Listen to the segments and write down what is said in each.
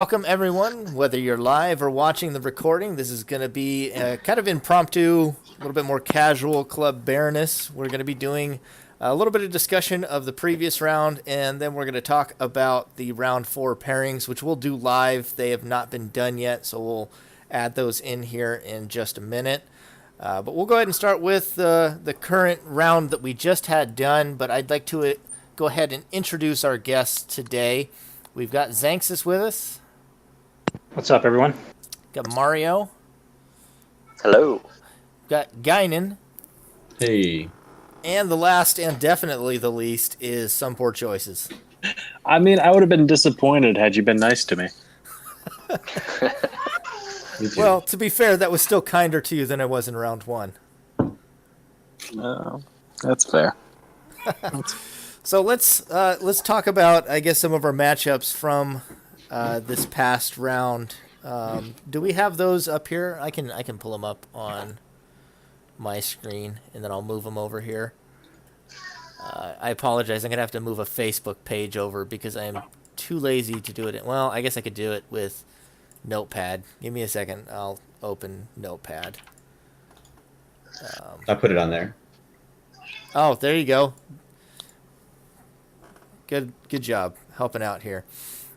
Welcome, everyone. Whether you're live or watching the recording, this is going to be a kind of impromptu, a little bit more casual Club Baroness. We're going to be doing a little bit of discussion of the previous round, and then we're going to talk about the round 4 pairings, which we'll do live. They have not been done yet, so we'll add those in here in just a minute. But we'll go ahead and start with the current round that we just had done, but I'd like to go ahead and introduce our guests today. We've got Xanxus with us. What's up, everyone? Got Mario. Hello. Got Gaignun. Hey. And the last and definitely the least is Some Poor Choices. I mean, I would have been disappointed had you been nice to me. Well, to be fair, that was still kinder to you than I was in round 1. That's fair. So let's talk about, I guess, some of our matchups from this past round. Do we have those up here? I can pull them up on my screen, and then I'll move them over here. I apologize. I'm going to have to move a Facebook page over because I am too lazy to do it. Well, I guess I could do it with Notepad. Give me a second. I'll open Notepad. I put it on there. Oh, there you go. Good job helping out here.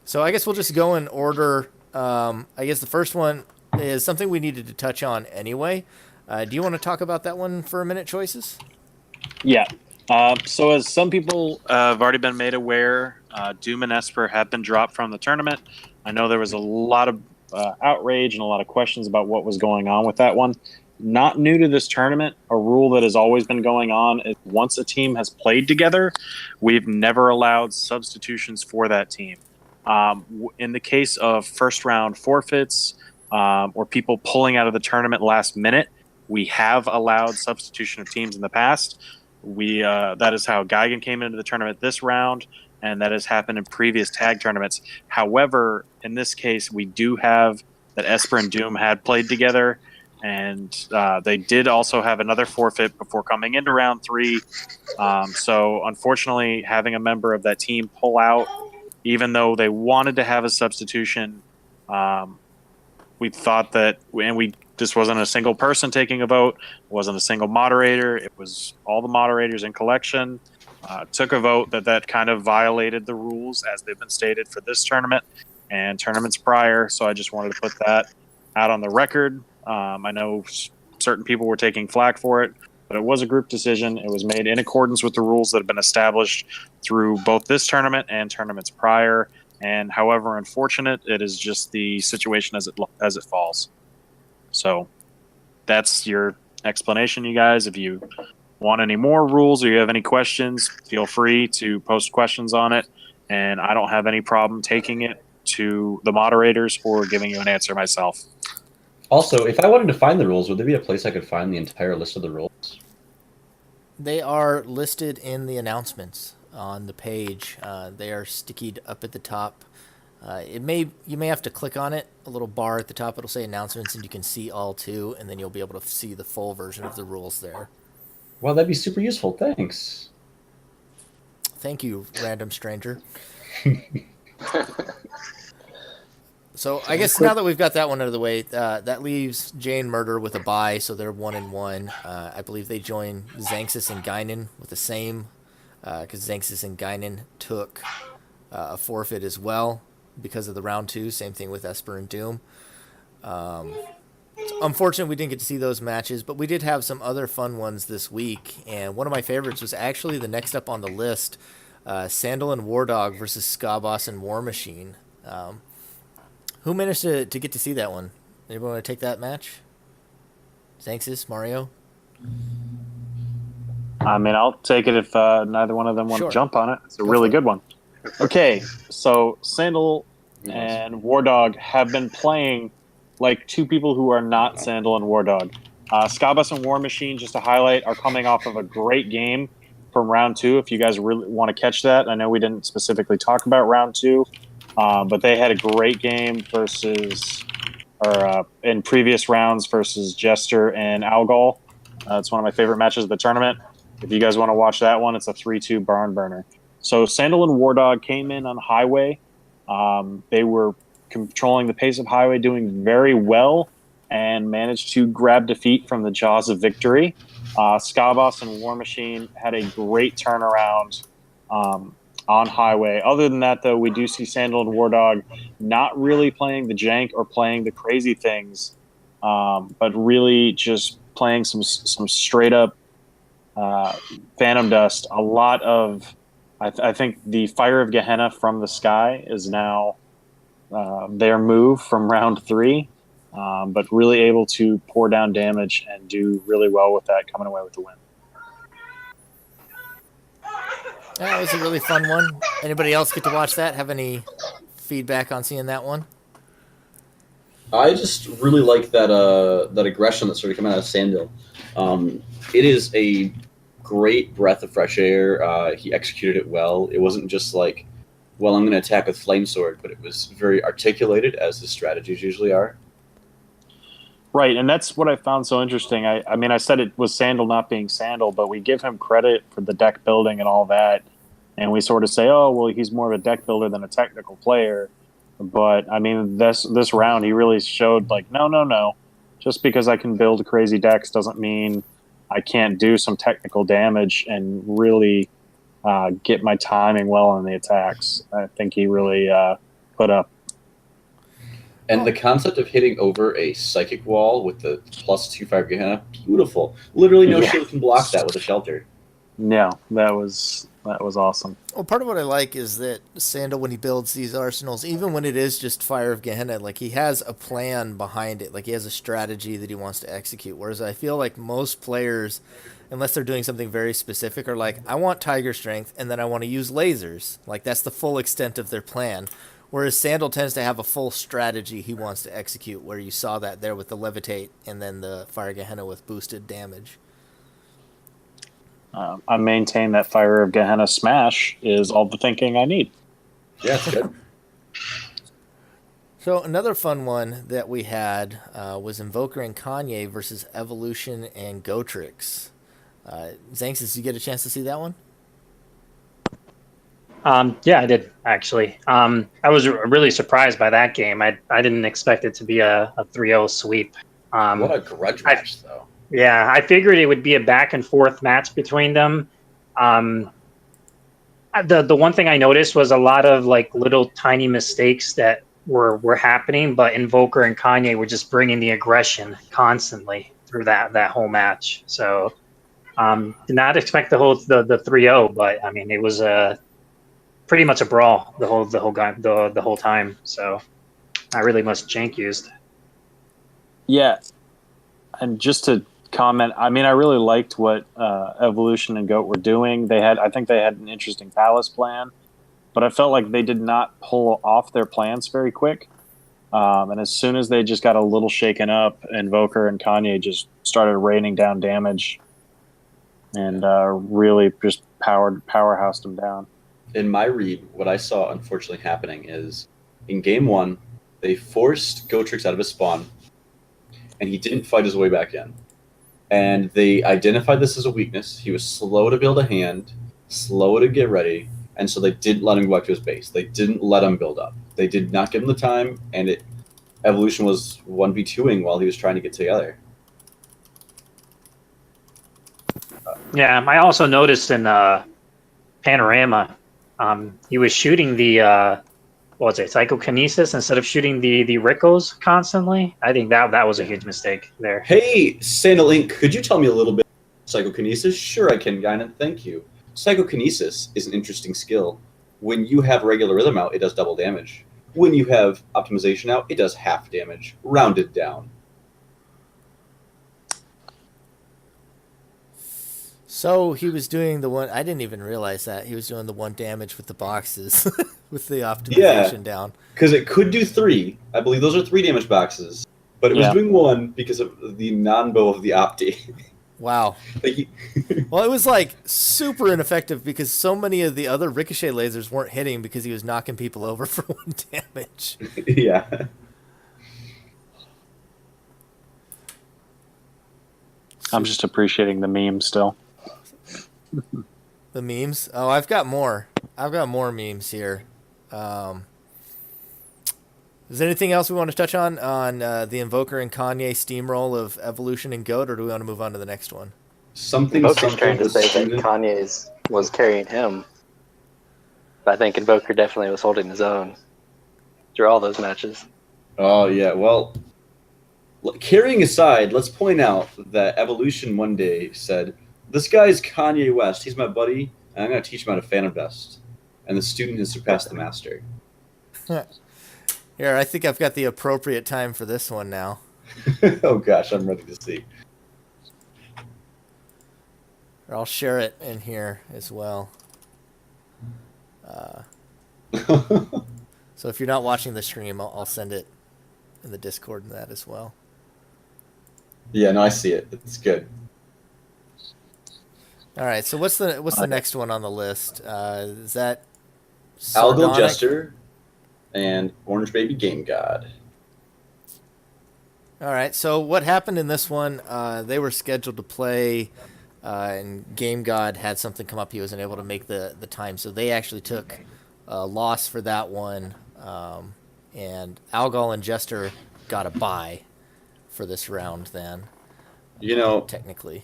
So I guess we'll just go in order. I guess the first one is something we needed to touch on anyway. Do you want to talk about that one for a minute, Choices? Yeah. So as some people have already been made aware, Doom and Esper have been dropped from the tournament. I know there was a lot of outrage and a lot of questions about what was going on with that one. Not new to this tournament. A rule that has always been going on is once a team has played together, we've never allowed substitutions for that team. In the case of first round forfeits or people pulling out of the tournament last minute, we have allowed substitution of teams in the past. That is how Gaignun came into the tournament this round, and that has happened in previous tag tournaments. However, in this case, we do have that Esper and Doom had played together, and they did also have another forfeit before coming into round 3. So unfortunately, having a member of that team pull out, even though they wanted to have a substitution, we thought that, and this wasn't a single person taking a vote, it wasn't a single moderator, it was all the moderators in collection, took a vote that kind of violated the rules as they've been stated for this tournament and tournaments prior. So I just wanted to put that out on the record. I know certain people were taking flack for it, but it was a group decision. It was made in accordance with the rules that have been established through both this tournament and tournaments prior. And however unfortunate, it is just the situation as it falls. So that's your explanation, you guys. If you want any more rules or you have any questions, feel free to post questions on it. And I don't have any problem taking it to the moderators or giving you an answer myself. Also, if I wanted to find the rules, would there be a place I could find the entire list of the rules? They are listed in the announcements on the page. They are stickied up at the top. You may have to click on it, a little bar at the top. It'll say announcements, and you can see all 2, and then you'll be able to see the full version of the rules there. Well, that'd be super useful. Thanks. Thank you, random stranger. So I guess now that we've got that one out of the way, that leaves Jane Murder with a bye, so they're 1-1. I believe they join Xanxus and Gaignun with the same, because Xanxus and Gaignun took a forfeit as well because of the round 2. Same thing with Esper and Doom. It's unfortunate we didn't get to see those matches, but we did have some other fun ones this week, and one of my favorites was actually the next up on the list, Sandal and Wardog versus Skaboss and War Machine. Who managed to get to see that one? Anybody want to take that match? Xanxus, Mario? I mean, I'll take it if neither one of them want to jump on it. It's a really good one. Okay, so Sandal and Wardog have been playing like two people who are not Sandal and Wardog. Skaboss and War Machine, just to highlight, are coming off of a great game from round 2. If you guys really want to catch that, I know we didn't specifically talk about round 2. But they had a great game in previous rounds versus Jester and Algol. It's one of my favorite matches of the tournament. If you guys want to watch that one, it's a 3-2 barn burner. So Sandal and Wardog came in on Highway. They were controlling the pace of Highway, doing very well, and managed to grab defeat from the jaws of victory. Skaboss and War Machine had a great turnaround on Highway. Other than that, though, we do see Sandal and War Dog not really playing the jank or playing the crazy things, but really just playing some straight up Phantom Dust. A lot of, I think the Fire of Gehenna from the Sky is now their move from round 3, but really able to pour down damage and do really well with that, coming away with the win. That was a really fun one. Anybody else get to watch that? Have any feedback on seeing that one? I just really like that aggression that started coming out of Sandal. It is a great breath of fresh air. He executed it well. It wasn't just like, well, I'm going to attack with Flame Sword, but it was very articulated, as his strategies usually are. Right, and that's what I found so interesting. I mean, I said it was Sandal not being Sandal, but we give him credit for the deck building and all that, and we sort of say, oh, well, he's more of a deck builder than a technical player. But, I mean, this round, he really showed, like, no. Just because I can build crazy decks doesn't mean I can't do some technical damage and really get my timing well on the attacks. I think he really put up. And the concept of hitting over a psychic wall with the +2/5 Gehenna, beautiful. Literally no shield can block that with a shelter. Yeah, that was awesome. Well, part of what I like is that Sandal, when he builds these arsenals, even when it is just Fire of Gehenna, like he has a plan behind it. Like he has a strategy that he wants to execute. Whereas I feel like most players, unless they're doing something very specific, are like, I want Tiger Strength, and then I want to use lasers. Like that's the full extent of their plan. Whereas Sandal tends to have a full strategy he wants to execute, where you saw that there with the Levitate and then the Fire Gehenna with boosted damage. I maintain that Fire of Gehenna Smash is all the thinking I need. Yeah, it's good. So another fun one that we had was Invoker and Kanye versus Evolution and Gotrix. Xanxus, did you get a chance to see that one? Yeah, I did, actually. I was really surprised by that game. I didn't expect it to be a 3-0 sweep. What a grudge match, though. Yeah, I figured it would be a back-and-forth match between them. The one thing I noticed was a lot of like little tiny mistakes that were happening, but Invoker and Kanye were just bringing the aggression constantly through that whole match. So did not expect the 3-0, but I mean it was pretty much a brawl the whole time. So not really much jank used. Yeah, and just to comment, I mean, I really liked what Evolution and Goat were doing. I think they had an interesting palace plan, but I felt like they did not pull off their plans very quick. And as soon as they just got a little shaken up, Invoker and Kanye just started raining down damage and really just powerhoused them down. In my read, what I saw unfortunately happening is in game 1, they forced Gotrix out of his spawn, and he didn't fight his way back in. And they identified this as a weakness. He was slow to build a hand, slow to get ready, and so they didn't let him go back to his base. They didn't let him build up. They did not give him the time, and Evolution was 1v2ing while he was trying to get together. Yeah, I also noticed in Panorama, he was shooting the psychokinesis instead of shooting the Rickos constantly. I think that was a huge mistake there. Hey, Sandal Inc., could you tell me a little bit about psychokinesis? Sure, I can, Gaignun. Thank you. Psychokinesis is an interesting skill. When you have regular rhythm out, it does double damage. When you have optimization out, it does half damage, rounded down. So he was doing the one. I didn't even realize that he was doing the 1 damage with the boxes, with the optimization down. Because it could do 3. I believe those are 3 damage boxes, but it was doing 1 because of the non-bow of the opti. Wow. Well, it was like super ineffective because so many of the other ricochet lasers weren't hitting because he was knocking people over for 1 damage. Yeah. I'm just appreciating the meme still. The memes? Oh, I've got more. I've got more memes here. Is there anything else we want to touch on the Invoker and Kanye steamroll of Evolution and Goat, or do we want to move on to the next one? Invoker's trying to the say that student. Kanye's was carrying him. But I think Invoker definitely was holding his own through all those matches. Oh yeah, well, carrying aside, let's point out that Evolution one day said, "This guy's Kanye West. He's my buddy, and I'm going to teach him how to Phantom Dust." And the student has surpassed the master. Here, I think I've got the appropriate time for this one now. Oh gosh, I'm ready to see. Or I'll share it in here as well. So if you're not watching the stream, I'll send it in the Discord and that as well. Yeah, no, I see it. It's good. All right, so what's the next one on the list? Is that Algo Sardonic? Jester and Orange Baby Game God. All right, so what happened in this one, they were scheduled to play, and Game God had something come up. He wasn't able to make the time, so they actually took a loss for that one, and Algol and Jester got a bye for this round then, You know, technically.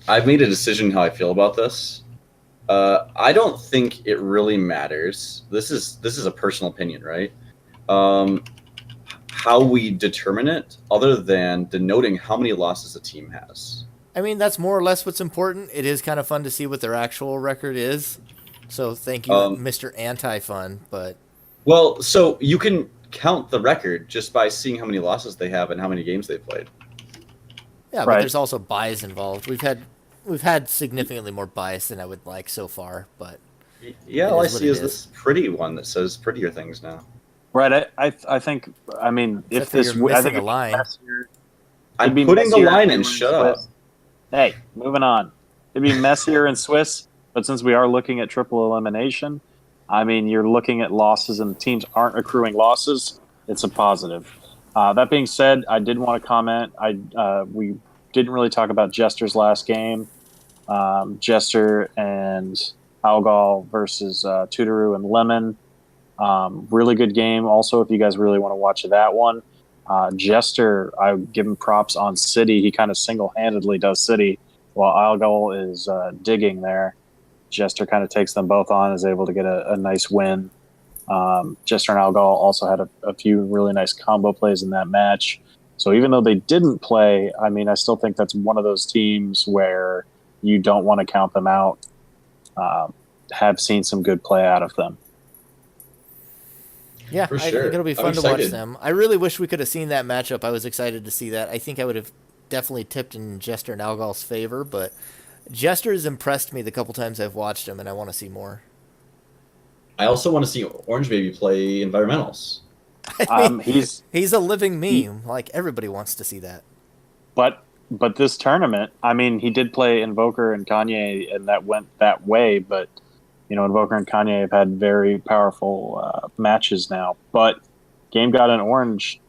I've made a decision how I feel about this. I don't think it really matters. This is a personal opinion, right? How we determine it, other than denoting how many losses a team has. I mean, that's more or less what's important. It is kind of fun to see what their actual record is. So thank you, Mr. Anti-Fun. But Well, so you can count the record just by seeing how many losses they have and how many games they've played. yeah, but Right. there's also buys involved. We've had significantly more buys than I would like so far, but Yeah, It all I is what see it is is. this pretty one that says prettier things now. Right. I think. I mean, Except if for this, you're I missing think a it'd be line. messier- I'm it'd be putting the messier line if in. we were Shut up. Swiss. Hey, moving on. It'd be messier in Swiss, but since we are looking at triple elimination, I mean, you're looking at losses and the teams aren't accruing losses. It's a positive. That being said, I did want to comment. We didn't really talk about Jester's last game. Jester and Algol versus Tutoru and Lemon. Really good game. Also, if you guys really want to watch that one, Jester, I would give him props on City. He kind of single-handedly does City, while Algol is digging there. Jester kind of takes them both on, is able to get a nice win. Jester and Algol also had a few really nice combo plays in that match. So even though they didn't play, I mean, I still think that's one of those teams where you don't want to count them out. Have seen some good play out of them. yeah, For I sure. think it'll be I'm fun to watch excited. them. I really wish we could have seen that matchup. I was excited to see that. I think I would have definitely tipped in Jester and Algol's favor, but Jester has impressed me the couple times I've watched him, and I want to see more. I also want to see Orange Baby play environmentals. I mean, He's a living meme. Like, everybody wants to see that. but this tournament, I mean, he did play Invoker and Kanye, and that went that way. But you know, Invoker and Kanye have had very powerful matches now. But Game God and Orange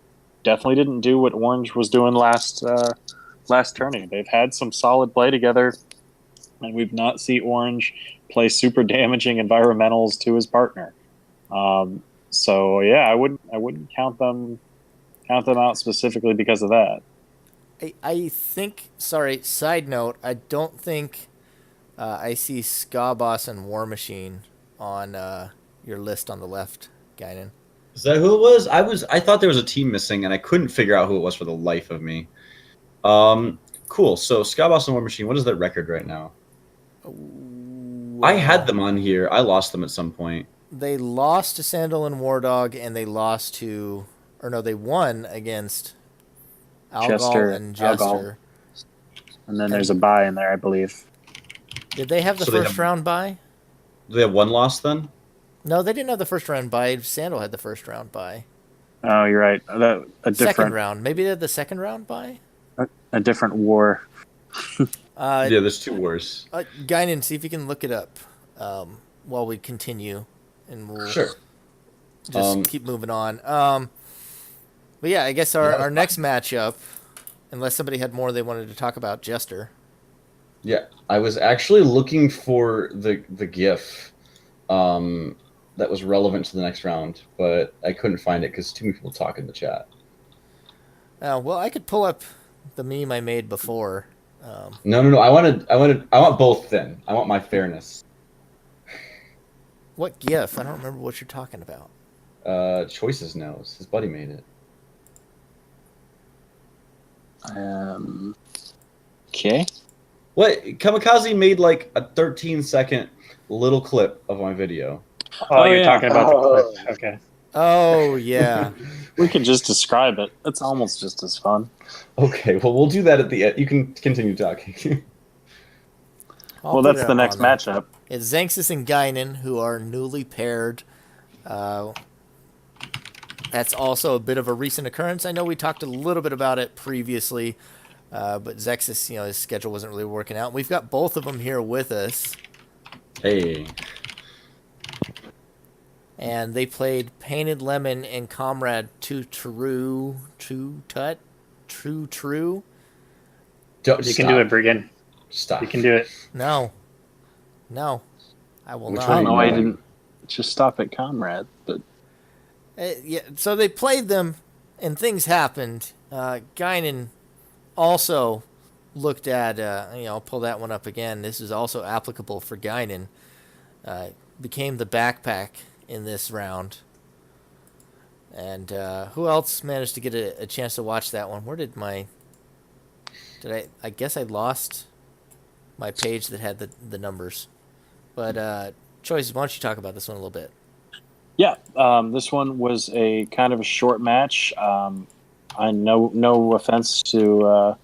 definitely didn't do what Orange was doing last tourney. They've had some solid play together, and we've not seen Orange play super damaging environmentals to his partner. So yeah, I wouldn't count them out specifically because of that. I think, sorry, side note, I don't think I see Ska Boss and War Machine on your list on the left, Gaignun. Is that who it was? I thought there was a team missing, and I couldn't figure out who it was for the life of me. Cool. So Skyboss and War Machine, what is their record right now? I had them on here. I lost them at some point. They lost to Sandal and War Dog, and they lost to, or no, they won against Algol and Jester. Algol. And then there's a bye in there, I believe. Did they have the So they first have- round bye? Do they have one loss then? No, they didn't have the first round bye. Sandal had the first round bye. Oh, you're right. A Second different round. Maybe they had the second round bye? a different war. Yeah, there's two wars. Gaignun, see if you can look it up while we continue, and we'll Sure. just keep moving on. But yeah, I guess our next matchup, unless somebody had more they wanted to talk about, Jester. Yeah, I was actually looking for the GIF that was relevant to the next round, but I couldn't find it because too many people talk in the chat. Well, I could pull up the meme I made before. No. I want both. Then I want my fairness. What GIF? I don't remember what you're talking about. Choices knows his buddy made it. Okay. What Kamikaze made like a 13-second little clip of my video. Oh, you're yeah. talking about the clip. Okay. Oh yeah. We could just describe it. It's almost just as fun. Okay, well we'll do that at the end. You can continue talking. I'll Well, put that's it the up next on there. matchup. It's Xanxus and Gaignun, who are newly paired. That's also a bit of a recent occurrence. I know we talked a little bit about it previously, but Xanxus, his schedule wasn't really working out. We've got both of them here with us, Hey. and they played Painted Lemon and Comrade True. You can do it, Bregan. Stop. You can do it. No, I will Which not. one I don't are know you why I doing? didn't just stop at Comrade, but Yeah, so they played them, and things happened. Gaignun also looked at, I'll pull that one up again. This is also applicable for Gaignun. Became the backpack in this round. And who else managed to get a chance to watch that one? Where did I guess I lost my page that had the numbers. But, Choices, why don't you talk about this one a little bit? yeah, this one was a kind of a short match. I no offense to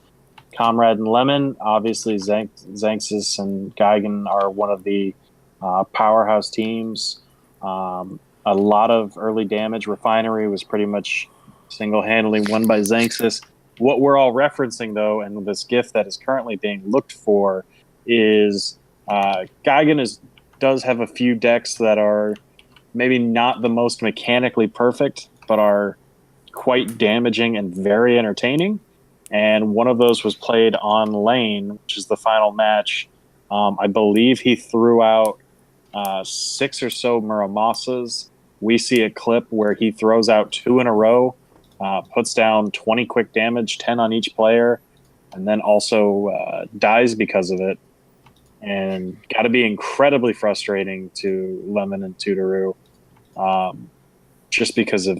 Comrade and Lemon. Obviously, Xanxus and Gaignun are one of the powerhouse teams. A lot of early damage. Refinery was pretty much single-handedly won by Xanxus. What we're all referencing, though, and this GIF that is currently being looked for, is Gaignun does have a few decks that are maybe not the most mechanically perfect, but are quite damaging and very entertaining. And one of those was played on lane, which is the final match. I believe he threw out 6 or so Muramasas. We see a clip where he throws out 2 in a row, puts down 20 quick damage, 10 on each player, and then also dies because of it. And got to be incredibly frustrating to Lemon and Tutoru, just because of,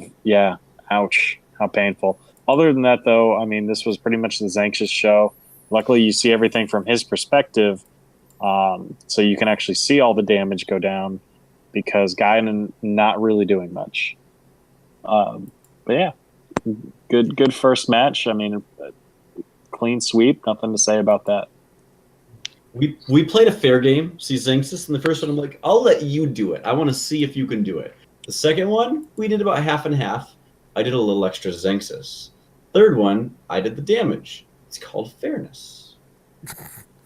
ouch, how painful. Other than that, though, I mean, this was pretty much the Xanxus show. Luckily, you see everything from his perspective, so you can actually see all the damage go down, because Gaignun not really doing much. But yeah, good first match. I mean, clean sweep, nothing to say about that. We played a fair game. See Xanxus in the first one. I'm like, I'll let you do it. I want to see if you can do it. The second one, we did about half and half. I did a little extra Xanxus. Third one, I did the damage. It's called fairness.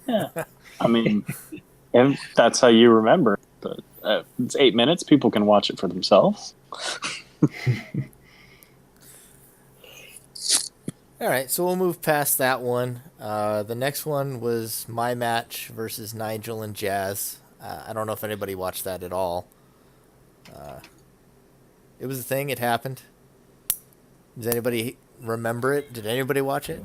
Yeah, I mean, and that's how you remember. But it's 8 minutes. People can watch it for themselves. All right, so we'll move past that one. The next one was my match versus Nigel and Jazz. I don't know if anybody watched that at all. It was a thing. It happened. Does anybody remember it? Did anybody watch it?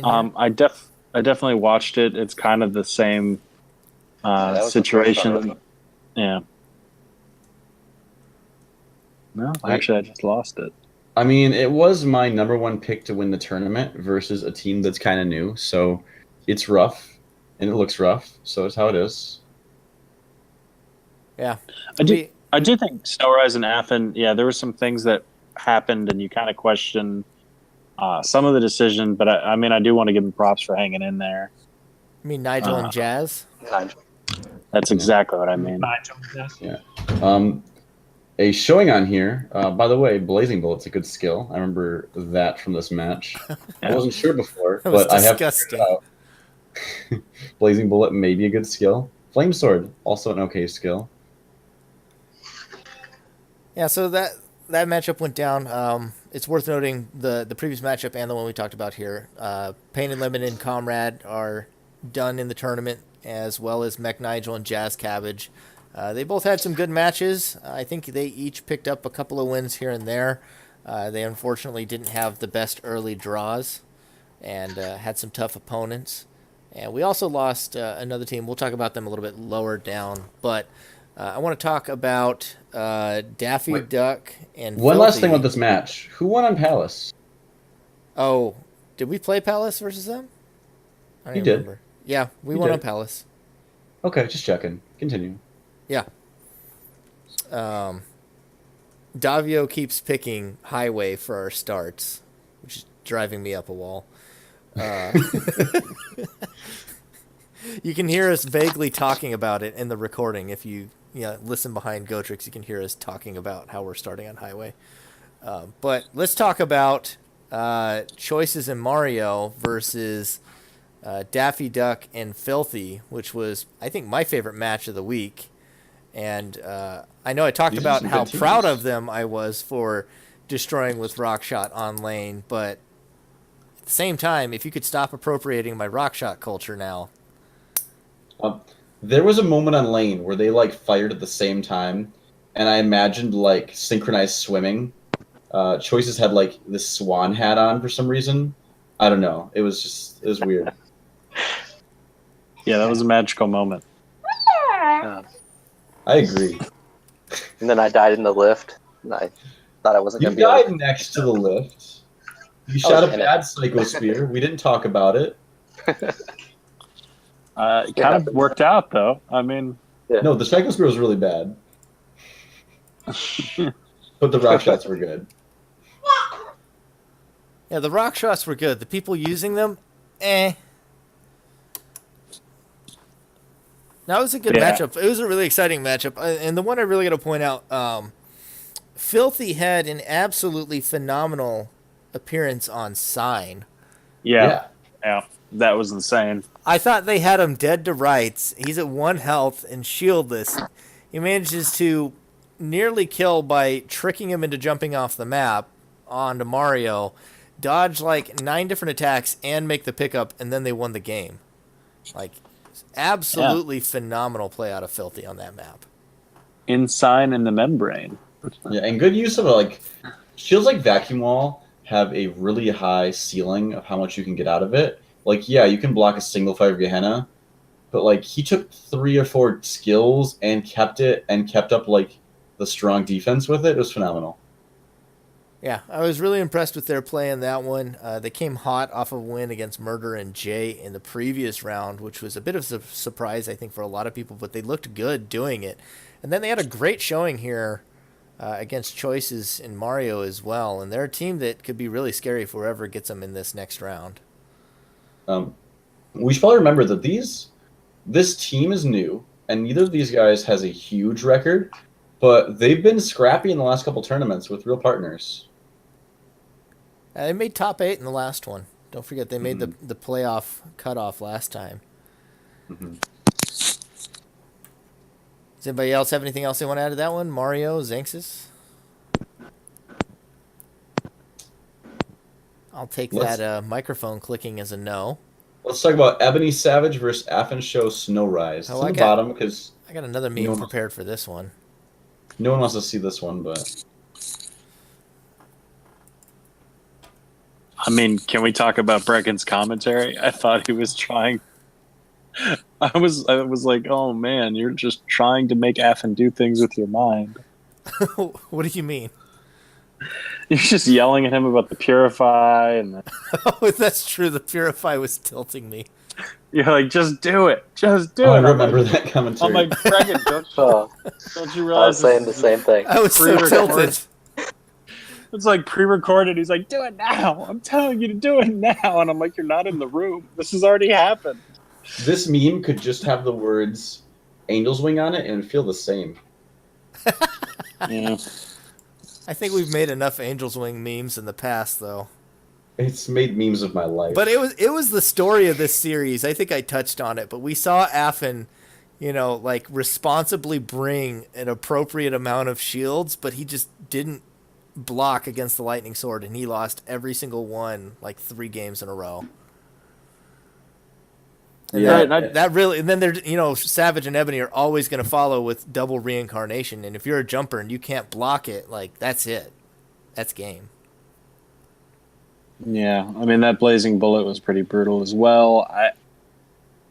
I definitely watched it. It's kind of the same that was the first situation. one. Yeah. No, actually, I just lost it. I mean, it was my number one pick to win the tournament versus a team that's kind of new. So it's rough, and it looks rough. So it's how it is. Yeah. I do think Snowrise and Athen, there were some things that happened, and you kind of question some of the decision. But I mean, I do want to give them props for hanging in there. I mean, Nigel and Jazz. Nigel. That's exactly what I mean. Yeah. A showing on here, by the way, Blazing Bullet's a good skill. I remember that from this match. I wasn't sure before, That was but I have disgusting. figured it out. Blazing Bullet may be a good skill. Flame Sword, also an okay skill. Yeah, so that matchup went down. It's worth noting the previous matchup and the one we talked about here. Painted Lemon and Comrade are done in the tournament, as well as Mech Nigel and Jazz Cabbage. They both had some good matches. I think they each picked up a couple of wins here and there. They unfortunately didn't have the best early draws and had some tough opponents. And we also lost another team. We'll talk about them a little bit lower down. But I want to talk about Daffy Duck and One Filthy. last thing about this match. Who won on Palace? Oh, did we play Palace versus them? I don't You even did. remember. Yeah, we You won did. on Palace. Okay, just checking. Continue. Yeah. Davio keeps picking Highway for our starts, which is driving me up a wall. You can hear us vaguely talking about it in the recording. If you listen behind Gotrix, you can hear us talking about how we're starting on Highway. But let's talk about choices in Mario versus Daffy Duck and Filthy, which was, I think, my favorite match of the week. And I know I talked These are about some how good proud teams. of them I was for destroying with Rockshot on lane, but at the same time, if you could stop appropriating my Rockshot culture now. There was a moment on lane where they like fired at the same time, and I imagined like synchronized swimming. Choices had like this swan hat on for some reason. I don't know. It was weird. Yeah, that was a magical moment. I agree. And then I died in the lift. And I thought I wasn't You going to be able died to. next to the lift. You shot a in it. bad psycho spear. We didn't talk about it. It kind of worked out, though. I mean, No, the psycho spear was really bad. But the rock shots were good. Yeah, the Rockshots were good. The people using them, eh. That was a good matchup. It was a really exciting matchup. And the one I really got to point out, Filthy had an absolutely phenomenal appearance on Sign. yeah, that was insane. I thought they had him dead to rights. He's at 1 health and shieldless. He manages to nearly kill by tricking him into jumping off the map onto Mario, dodge like 9 different attacks, and make the pickup, and then they won the game. Like, absolutely phenomenal play out of Filthy on that map. Inside in the membrane. Yeah, and good use of like shields like Vacuum Wall have a really high ceiling of how much you can get out of it. Like, yeah, you can block a single fire Gehenna, but like he took 3 or 4 skills and kept up like the strong defense with it. It was phenomenal. Yeah, I was really impressed with their play in that one. They came hot off of a win against Murder and Jay in the previous round, which was a bit of a surprise, I think, for a lot of people, but they looked good doing it. And then they had a great showing here against Choices in Mario as well, and they're a team that could be really scary if whoever gets them in this next round. We should probably remember that this team is new, and neither of these guys has a huge record, but they've been scrappy in the last couple tournaments with real partners. They made top 8 in the last one. Don't forget they made the playoff cutoff last time. Mm-hmm. Does anybody else have anything else they want to add to that one? Mario, Xanxus? I'll take that microphone clicking as a no. Let's talk about Ebony Savage versus Affenshow Snow Rise. It's on the bottom because I got another meme prepared for this one. No one wants to see this one, but I mean, can we talk about Bregan's commentary? I thought he was trying. I was like, oh man, you're just trying to make Affen do things with your mind. What do you mean? You're just yelling at him about the Purify, and Oh, that's true. The Purify was tilting me. you're like, just do it, just do it. I remember that commentary. I'm like, Bregan, don't you realize? I was saying the same thing. I was so tilted. It's like pre-recorded. He's like, do it now. I'm telling you to do it now. And I'm like, you're not in the room. This has already happened. This meme could just have the words Angel's Wing on it and feel the same. Yeah. I think we've made enough Angel's Wing memes in the past, though. It's made memes of my life. But it was the story of this series. I think I touched on it, but we saw Affen, like responsibly bring an appropriate amount of shields, but he just didn't block against the Lightning Sword, and he lost every single one, like 3 games in a row. And Yeah, that really, and then Savage and Ebony are always going to follow with double reincarnation. And if you're a jumper and you can't block it, like, that's it. That's game. Yeah, I mean, that blazing bullet was pretty brutal as well.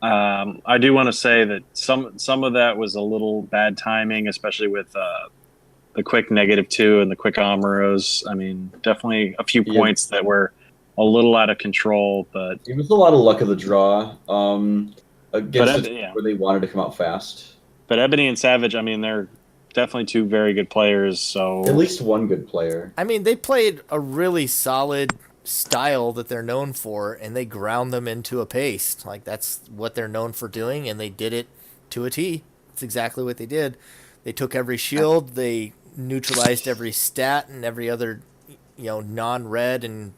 I do want to say that some of that was a little bad timing, especially with the quick -2 and the quick Amuros. I mean, definitely a few points that were a little out of control, but it was a lot of luck of the draw against yeah. where they wanted to come out fast. But Ebony and Savage, I mean, they're definitely two very good players. So At least one good player. I mean, they played a really solid style that they're known for, and they ground them into a paste. Like, that's what they're known for doing, and they did it to a T. That's exactly what they did. They took every shield, they neutralized every stat and every other, non-red and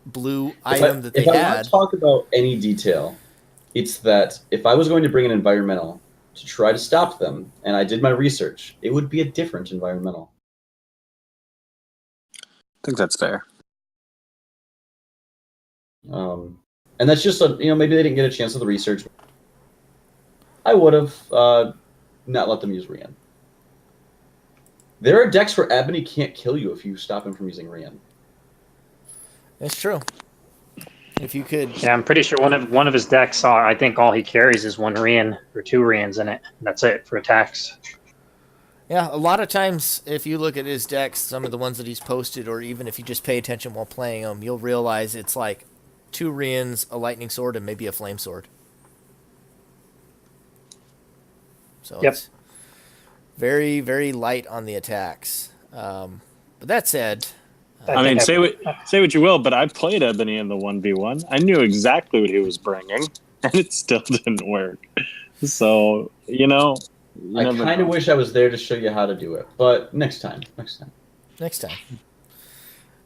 blue item that they if I want had. to talk about any detail, it's that if I was going to bring an environmental to try to stop them, and I did my research, it would be a different environmental. I think that's fair. And that's just maybe they didn't get a chance of the research. I would have not let them use Rian. There are decks where Ebony can't kill you if you stop him from using Rian. It's true. If you could, Yeah, I'm pretty sure one of his decks. I think all he carries is one Rian or two Rians in it. That's it for attacks. yeah, a lot of times if you look at his decks, some of the ones that he's posted, or even if you just pay attention while playing them, you'll realize it's like 2 Rians, a lightning sword, and maybe a flame sword. So Yep. it's very, very light on the attacks. But that said, I mean, say what you will, but I played Ebony in the 1v1. I knew exactly what he was bringing, and it still didn't work. So, I kind of wish I was there to show you how to do it, but next time. next time.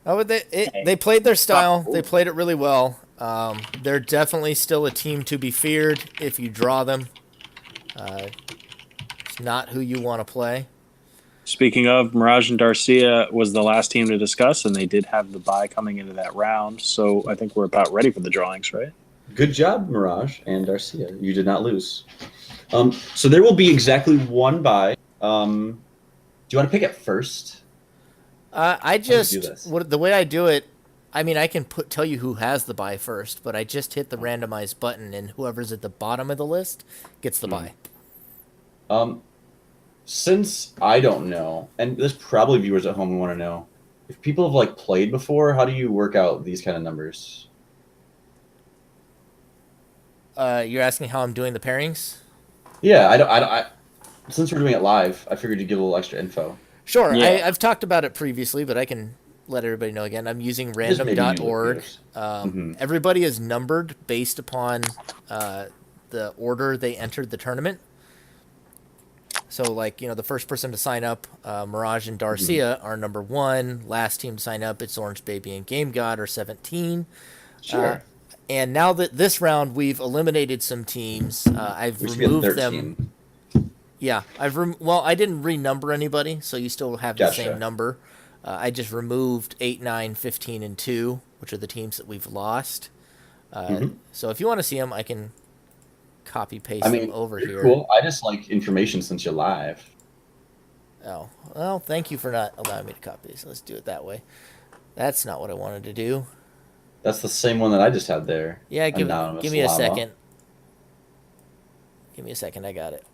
Oh, they played their style. They played it really well. They're definitely still a team to be feared if you draw them. It's not who you want to play. Speaking of, Mirage and Darcia was the last team to discuss, and they did have the bye coming into that round. So I think we're about ready for the drawings, right? Good job, Mirage and Darcia. You did not lose. So there will be exactly one bye. Do you want to pick it first? The way I do it, I mean, I can tell you who has the bye first, but I just hit the randomize button, and whoever's at the bottom of the list gets the bye. Since I don't know, and there's probably viewers at home who want to know, if people have played before, how do you work out these kind of numbers? You're asking how I'm doing the pairings? Yeah, I since we're doing it live, I figured you'd give a little extra info. Sure, Yeah. I've talked about it previously, but I can let everybody know again. I'm using random.org. Everybody is numbered based upon the order they entered the tournament. So, the first person to sign up, Mirage and Darcia are number 1. Last team to sign up, it's Orange Baby and Game God are 17. Sure. And now that this round we've eliminated some teams, I've removed them. Yeah, I didn't renumber anybody, so you still have the same number. I just removed 8, 9, 15, and 2, which are the teams that we've lost. So if you want to see them, I can copy paste them over here. Cool. I just like information since you're live. Oh, well, thank you for not allowing me to copy. So let's do it that way. That's not what I wanted to do. That's the same one that I just had there. Yeah, give me a second. Give me a second. I got it.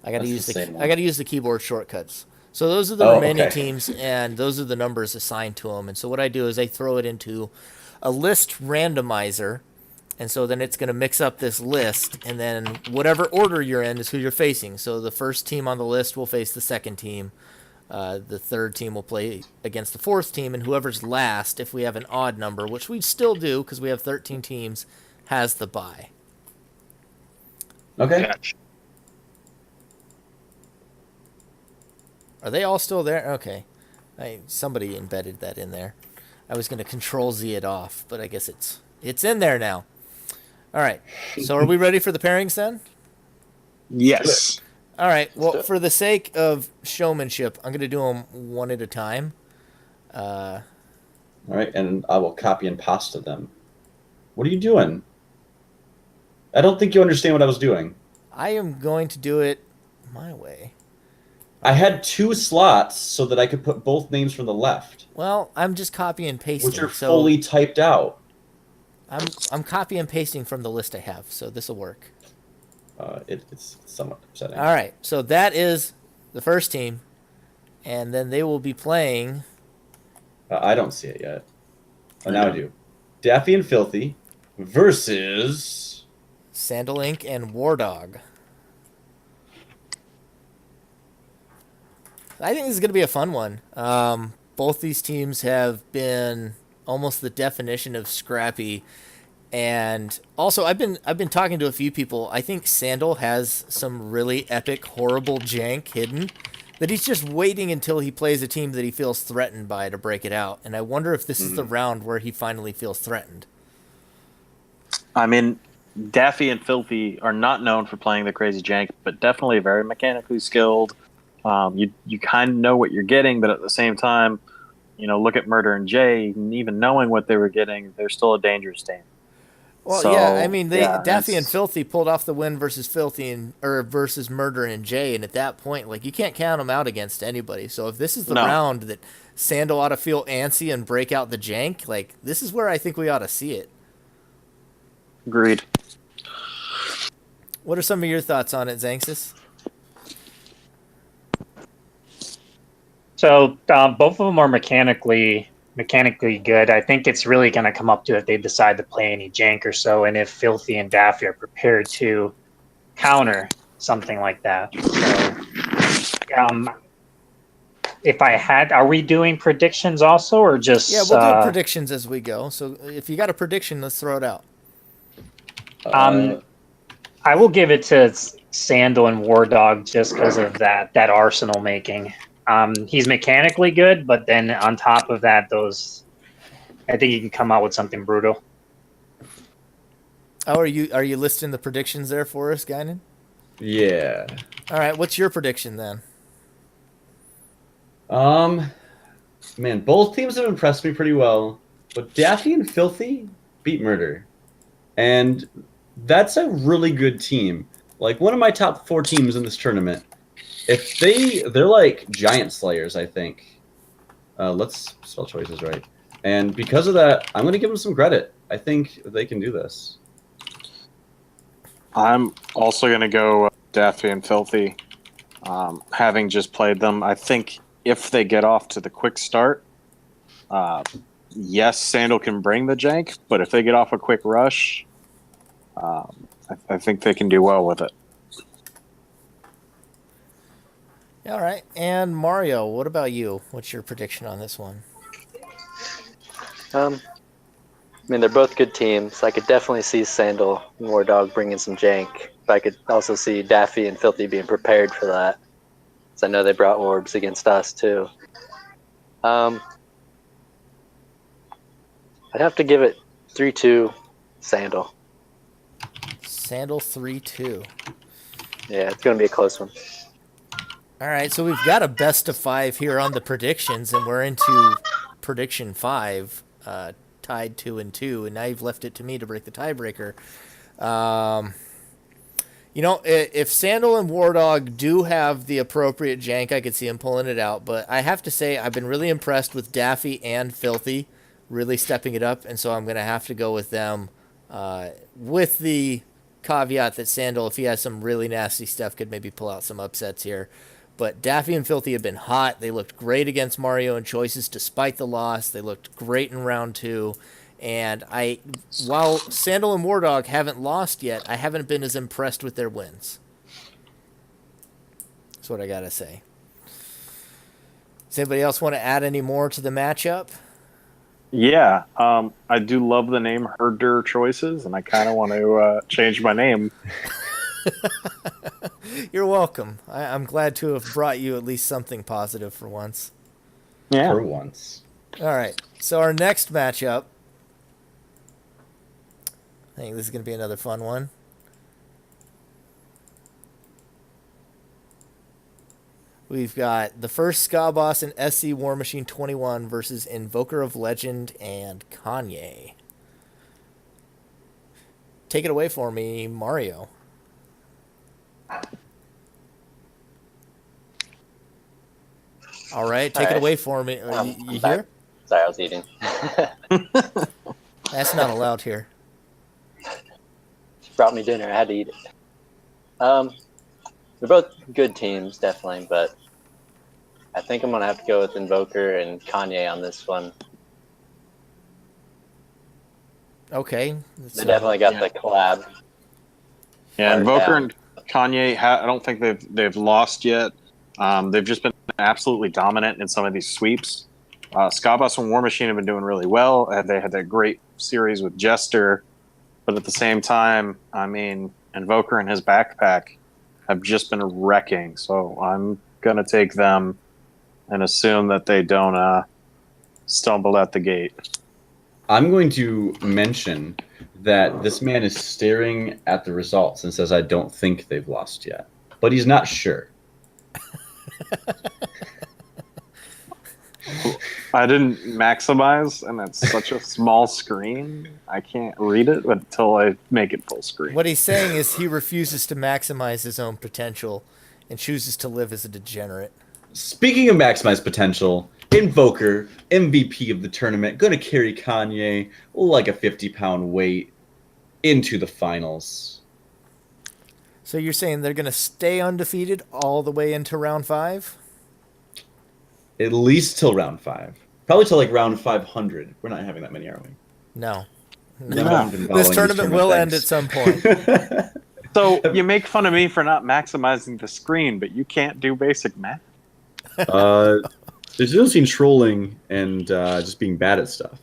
I got to use the keyboard shortcuts. So those are the remaining teams, and those are the numbers assigned to them. And so what I do is I throw it into a list randomizer, and so then it's going to mix up this list, and then whatever order you're in is who you're facing. So the first team on the list will face the second team. The third team will play against the fourth team, and whoever's last, if we have an odd number, which we still do because we have 13 teams, has the bye. Okay. Gotcha. Are they all still there? Okay. Somebody embedded that in there. I was going to Control-Z it off, but I guess it's in there now. All right. So are we ready for the pairings then? Yes. All right. Well, for the sake of showmanship, I'm going to do them one at a time. All right, and I will copy and pasta them. What are you doing? I don't think you understand what I was doing. I am going to do it my way. I had 2 slots so that I could put both names from the left, Well, I'm just copy and pasting. which are so fully typed out. I'm copy and pasting from the list I have, so this will work. It's somewhat upsetting. All right, so that is the first team, and then they will be playing. I don't see it yet. Oh, now I do. Daffy and Filthy versus... Sandal Inc. and War Dog. I think this is going to be a fun one. Both these teams have been almost the definition of scrappy, and also I've been talking to a few people. I think Sandal has some really epic, horrible jank hidden that he's just waiting until he plays a team that he feels threatened by to break it out. And I wonder if this is the round where he finally feels threatened. I mean, Daffy and Filthy are not known for playing the crazy jank, but definitely very mechanically skilled. You kind of know what you're getting, but at the same time, look at Murder and Jay. Even knowing what they were getting, they're still a dangerous team. Well, So, yeah, I mean, Daffy and it's- Filthy pulled off the win versus versus Murder and Jay, and at that point, you can't count them out against anybody. So if this is the No. round that Sandal ought to feel antsy and break out the jank, this is where I think we ought to see it. Agreed. What are some of your thoughts on it, Xanxus? So both of them are mechanically good. I think it's really going to come up to if they decide to play any jank or so, and if Filthy and Daffy are prepared to counter something like that. So, if I had, are we doing predictions also, or just? Yeah, we'll do predictions as we go. So if you got a prediction, let's throw it out. I will give it to Sandal and War Dog just because of that arsenal making. He's mechanically good, but then on top of that, I think he can come out with something brutal. Oh, are you listing the predictions there for us, Gaignun? Yeah. All right, what's your prediction then? Man, both teams have impressed me pretty well, but Daffy and Filthy beat Murder. And that's a really good team. One of my top 4 teams in this tournament. If they're like giant slayers, I think. Let's spell choices right. And because of that, I'm going to give them some credit. I think they can do this. I'm also going to go Daffy and Filthy. Having just played them, I think if they get off to the quick start, yes, Sandal can bring the jank, but if they get off a quick rush, I think they can do well with it. All right, and Mario, what about you? What's your prediction on this one? I mean, they're both good teams. I could definitely see Sandal and War Dog bringing some jank. But I could also see Daffy and Filthy being prepared for that. Because I know they brought orbs against us, too. I'd have to give it 3-2 Sandal. Sandal 3-2. Yeah, it's going to be a close one. All right, so we've got a best of 5 here on the predictions, and we're into prediction 5, tied 2-2, and now you've left it to me to break the tiebreaker. If Sandal and War Dog do have the appropriate jank, I could see him pulling it out, but I have to say I've been really impressed with Daffy and Filthy really stepping it up, and so I'm going to have to go with them with the caveat that Sandal, if he has some really nasty stuff, could maybe pull out some upsets here. But Daffy and Filthy have been hot. They looked great against Mario and Choices despite the loss. They looked great in round 2. And while Sandal and War Dog haven't lost yet, I haven't been as impressed with their wins. That's what I got to say. Does anybody else want to add any more to the matchup? Yeah, I do love the name Herder Choices, and I kind of want to change my name. You're welcome. I'm glad to have brought you at least something positive for once. Yeah. For once. All right. So our next matchup, I think this is going to be another fun one. We've got the first Ska Boss and SC War Machine 21 versus Invoker of Legend and Kanye. take it away for me, Mario. All right, take it right. away for me. I'm You back. here? Sorry, I was eating. That's not allowed here. She brought me dinner. I had to eat it. They're both good teams, definitely, but I think I'm gonna have to go with Invoker and Kanye on this one. Okay. They definitely got the collab. Yeah, Invoker down. and Kanye, I don't think they've lost yet. They've just been absolutely dominant in some of these sweeps. Scabas and War Machine have been doing really well. They had that great series with Jester, but at the same time, I mean, Invoker and his backpack have just been wrecking. So I'm gonna take them and assume that they don't stumble at the gate. I'm going to mention that this man is staring at the results and says, I don't think they've lost yet. But he's not sure. I didn't maximize, and it's such a small screen. I can't read it until I make it full screen. What he's saying is he refuses to maximize his own potential and chooses to live as a degenerate. Speaking of maximized potential, Invoker, MVP of the tournament, going to carry Kanye like a 50-pound weight into the finals. So you're saying they're going to stay undefeated all the way into round 5? At least till round 5. Probably till like round 500. We're not having that many, are we? No. We haven't been following This these tournament will end at thanks. some point. So you make fun of me for not maximizing the screen, but you can't do basic math. There's no seen trolling and just being bad at stuff.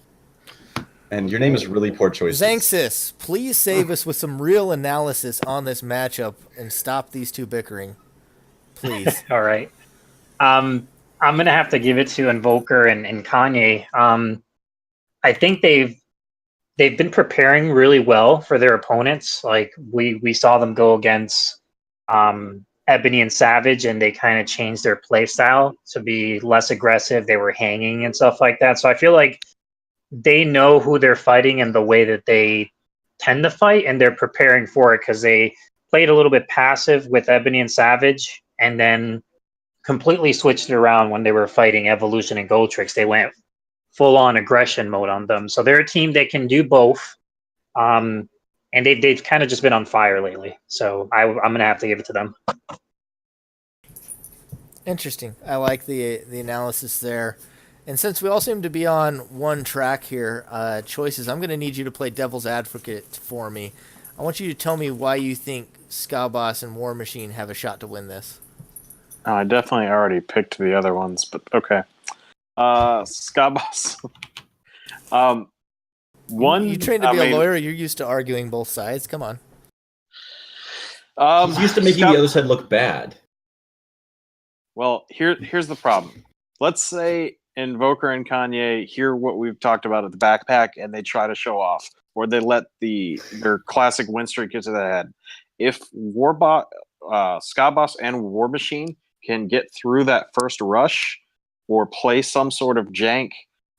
And your name is really poor choices. Xanxus, please save us with some real analysis on this matchup and stop these two bickering. Please. All right. I'm gonna have to give it to Invoker and Kanye. I think they've been preparing really well for their opponents. Like we saw them go against Ebony and Savage, and they kind of changed their play style to be less aggressive. They were hanging and stuff like that. So I feel like they know who they're fighting and the way that they tend to fight, and they're preparing for it because they played a little bit passive with Ebony and Savage, and then completely switched it around when they were fighting Evolution and Gotrix. They went full-on aggression mode on them. So they're a team that can do both, and they've kind of just been on fire lately. So I'm going to have to give it to them. Interesting. I like the analysis there. And since we all seem to be on one track here, Choices, I'm going to need you to play devil's advocate for me. I want you to tell me why you think Scabas and War Machine have a shot to win this. Oh, I definitely already picked the other ones, but okay. Scabas. You trained to be a lawyer. You're used to arguing both sides. Come on. He's used to making the other side look bad. Well, here's the problem. Let's say Invoker and Kanye hear what we've talked about at the backpack, and they try to show off, or they let their classic win streak get to the head. If Scabas and War Machine can get through that first rush, or play some sort of jank,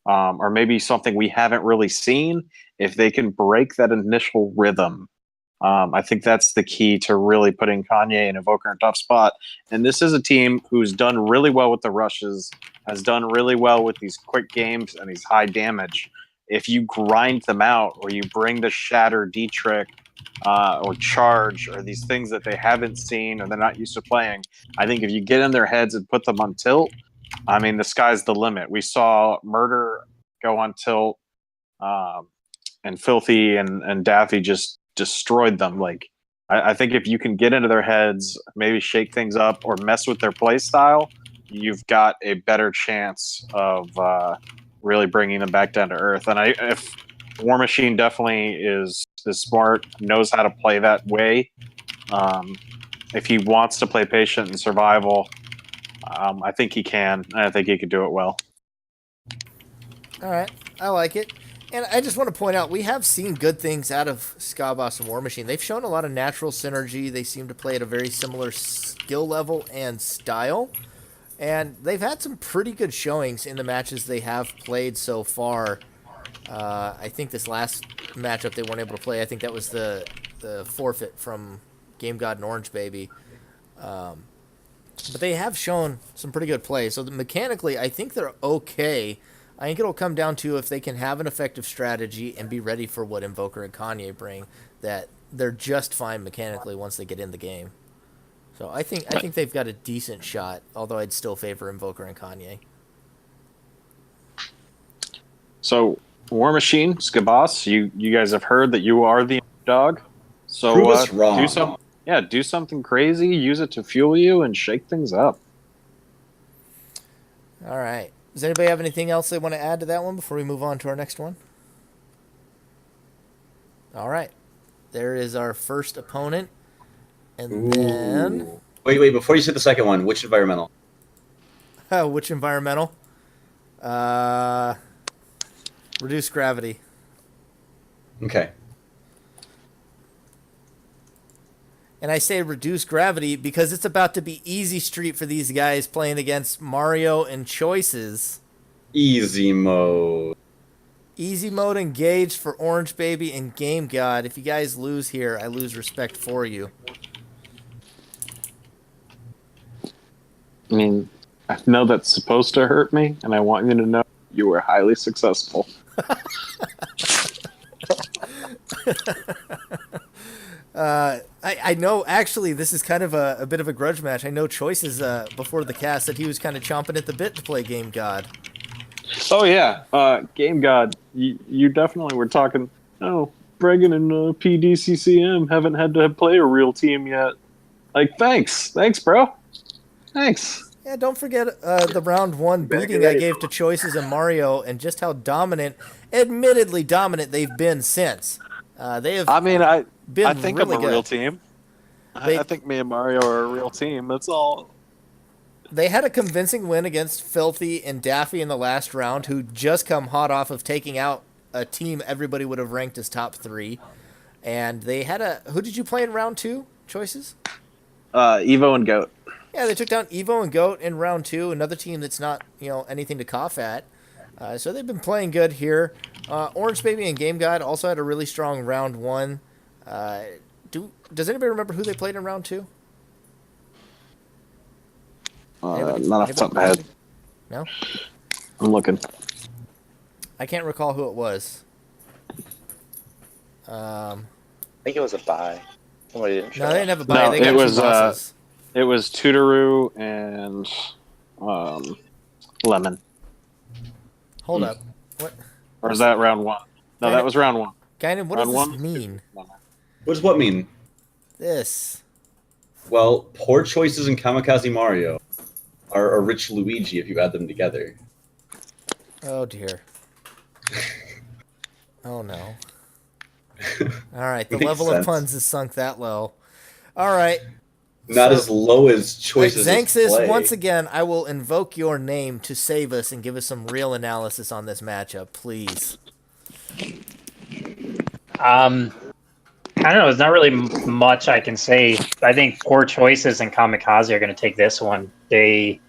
or maybe something we haven't really seen, if they can break that initial rhythm, I think that's the key to really putting Kanye and Invoker in a tough spot. And this is a team who's done really well with the rushes, has done really well with these quick games and these high damage. If you grind them out, or you bring the Shatter, D-Trick, or Charge, or these things that they haven't seen or they're not used to playing, I think if you get in their heads and put them on tilt, I mean, the sky's the limit. We saw Murder go on tilt, and Filthy and Daffy just destroyed them. Like, I think if you can get into their heads, maybe shake things up or mess with their play style, you've got a better chance of really bringing them back down to earth. And if War Machine definitely is smart, knows how to play that way, if he wants to play patient and survival, I think he can. I think he could do it well. All right. I like it. And I just want to point out, we have seen good things out of Scabas and War Machine. They've shown a lot of natural synergy. They seem to play at a very similar skill level and style. And they've had some pretty good showings in the matches they have played so far. I think this last matchup they weren't able to play, I think that was the the forfeit from Game God and Orange Baby. But they have shown some pretty good play. So mechanically, I think they're okay. I think it'll come down to if they can have an effective strategy and be ready for what Invoker and Kanye bring, that they're just fine mechanically once they get in the game. So I think they've got a decent shot, although I'd still favor Invoker and Kanye. So, War Machine, Skabas, you guys have heard that you are the dog. So Prove us wrong. do something crazy, use it to fuel you, and shake things up. All right. Does anybody have anything else they want to add to that one before we move on to our next one? All right. There is our first opponent. And then... Wait, before you say the second one, which environmental? Which environmental? Reduce gravity. Okay. And I say reduce gravity because it's about to be easy street for these guys playing against Mario and Choices. Easy mode. Easy mode engaged for Orange Baby and Game God. If you guys lose here, I lose respect for you. I mean, I know that's supposed to hurt me, and I want you to know you were highly successful. I know, actually, this is kind of a bit of a grudge match. I know Choices, before the cast, said he was kind of chomping at the bit to play Game God. Oh, yeah. Game God, you definitely were talking, Bregan and PDCCM haven't had to play a real team yet. Like, thanks, bro. Thanks. Yeah, don't forget the round one beating I gave to Choices and Mario and just how admittedly dominant they've been since. They have been I think really I'm a good. real team. I think me and Mario are a real team. That's all. They had a convincing win against Filthy and Daffy in the last round, who just come hot off of taking out a team everybody would have ranked as top 3. And they had who did you play in round 2, Choices? Evo and Goat. Yeah, they took down Evo and Goat in round 2, another team that's not, anything to cough at. So they've been playing good here. Orange Baby and Game God also had a really strong round 1. Does anybody remember who they played in round 2? Not off the top of my head. No? I'm looking. I can't recall who it was. I think it was a bye. Somebody didn't show No, they up. didn't have a bye. No, They got it was, 2 losses. It was Tutoru and Lemon. Hold up. What? Or is that round 1? No, that was round 1. Gaignun, what Round does this one? mean? What does what mean? This. Well, Poor Choices and Kamikaze Mario are a rich Luigi if you add them together. Oh, dear. Oh, no. All right, the Makes level sense. of puns is sunk that low. All right. Not So- as low as Choices. Xanxus, play. once again, I will invoke your name to save us and give us some real analysis on this matchup, please. I don't know. There's not really much I can say. I think Poor Choices and Kamikaze are going to take this one. They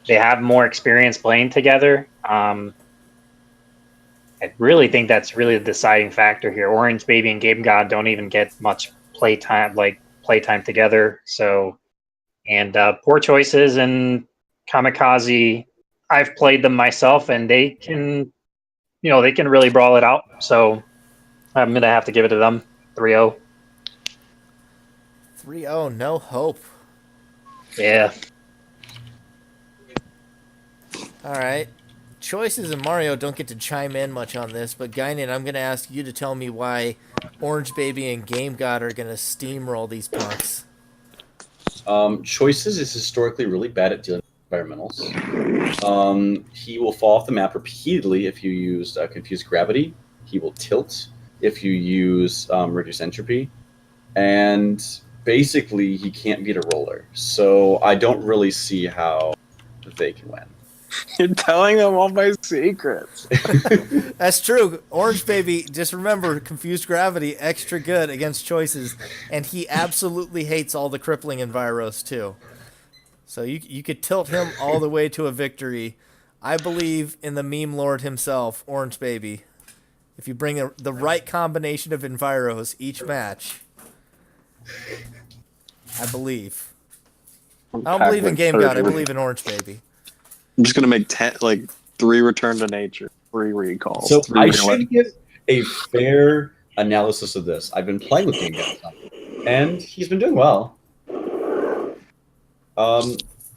have more experience playing together. I really think that's really the deciding factor here. Orange Baby and Game God don't even get much playtime together. So, and Poor Choices and Kamikaze, I've played them myself, and they can really brawl it out. So, I'm gonna have to give it to them. 3-0. 3-0, no hope. Yeah. All right. Choices and Mario don't get to chime in much on this, but Gaignun, I'm going to ask you to tell me why Orange Baby and Game God are going to steamroll these punks. Choices is historically really bad at dealing with environmentals. He will fall off the map repeatedly if you use Confused Gravity. He will tilt if you use Reduce Entropy. And basically, he can't beat a roller. So I don't really see how they can win. You're telling them all my secrets. That's true. Orange Baby, just remember, Confused Gravity, extra good against Choices, and he absolutely hates all the crippling Enviros, too. So you could tilt him all the way to a victory. I believe in the meme lord himself, Orange Baby. If you bring the right combination of Enviros each match, I believe. I don't believe in Game God. I believe in Orange Baby. I'm just gonna make 3 Return to Nature, 3 recalls. So 3 I should give a fair analysis of this. I've been playing with Game God, and he's been doing well.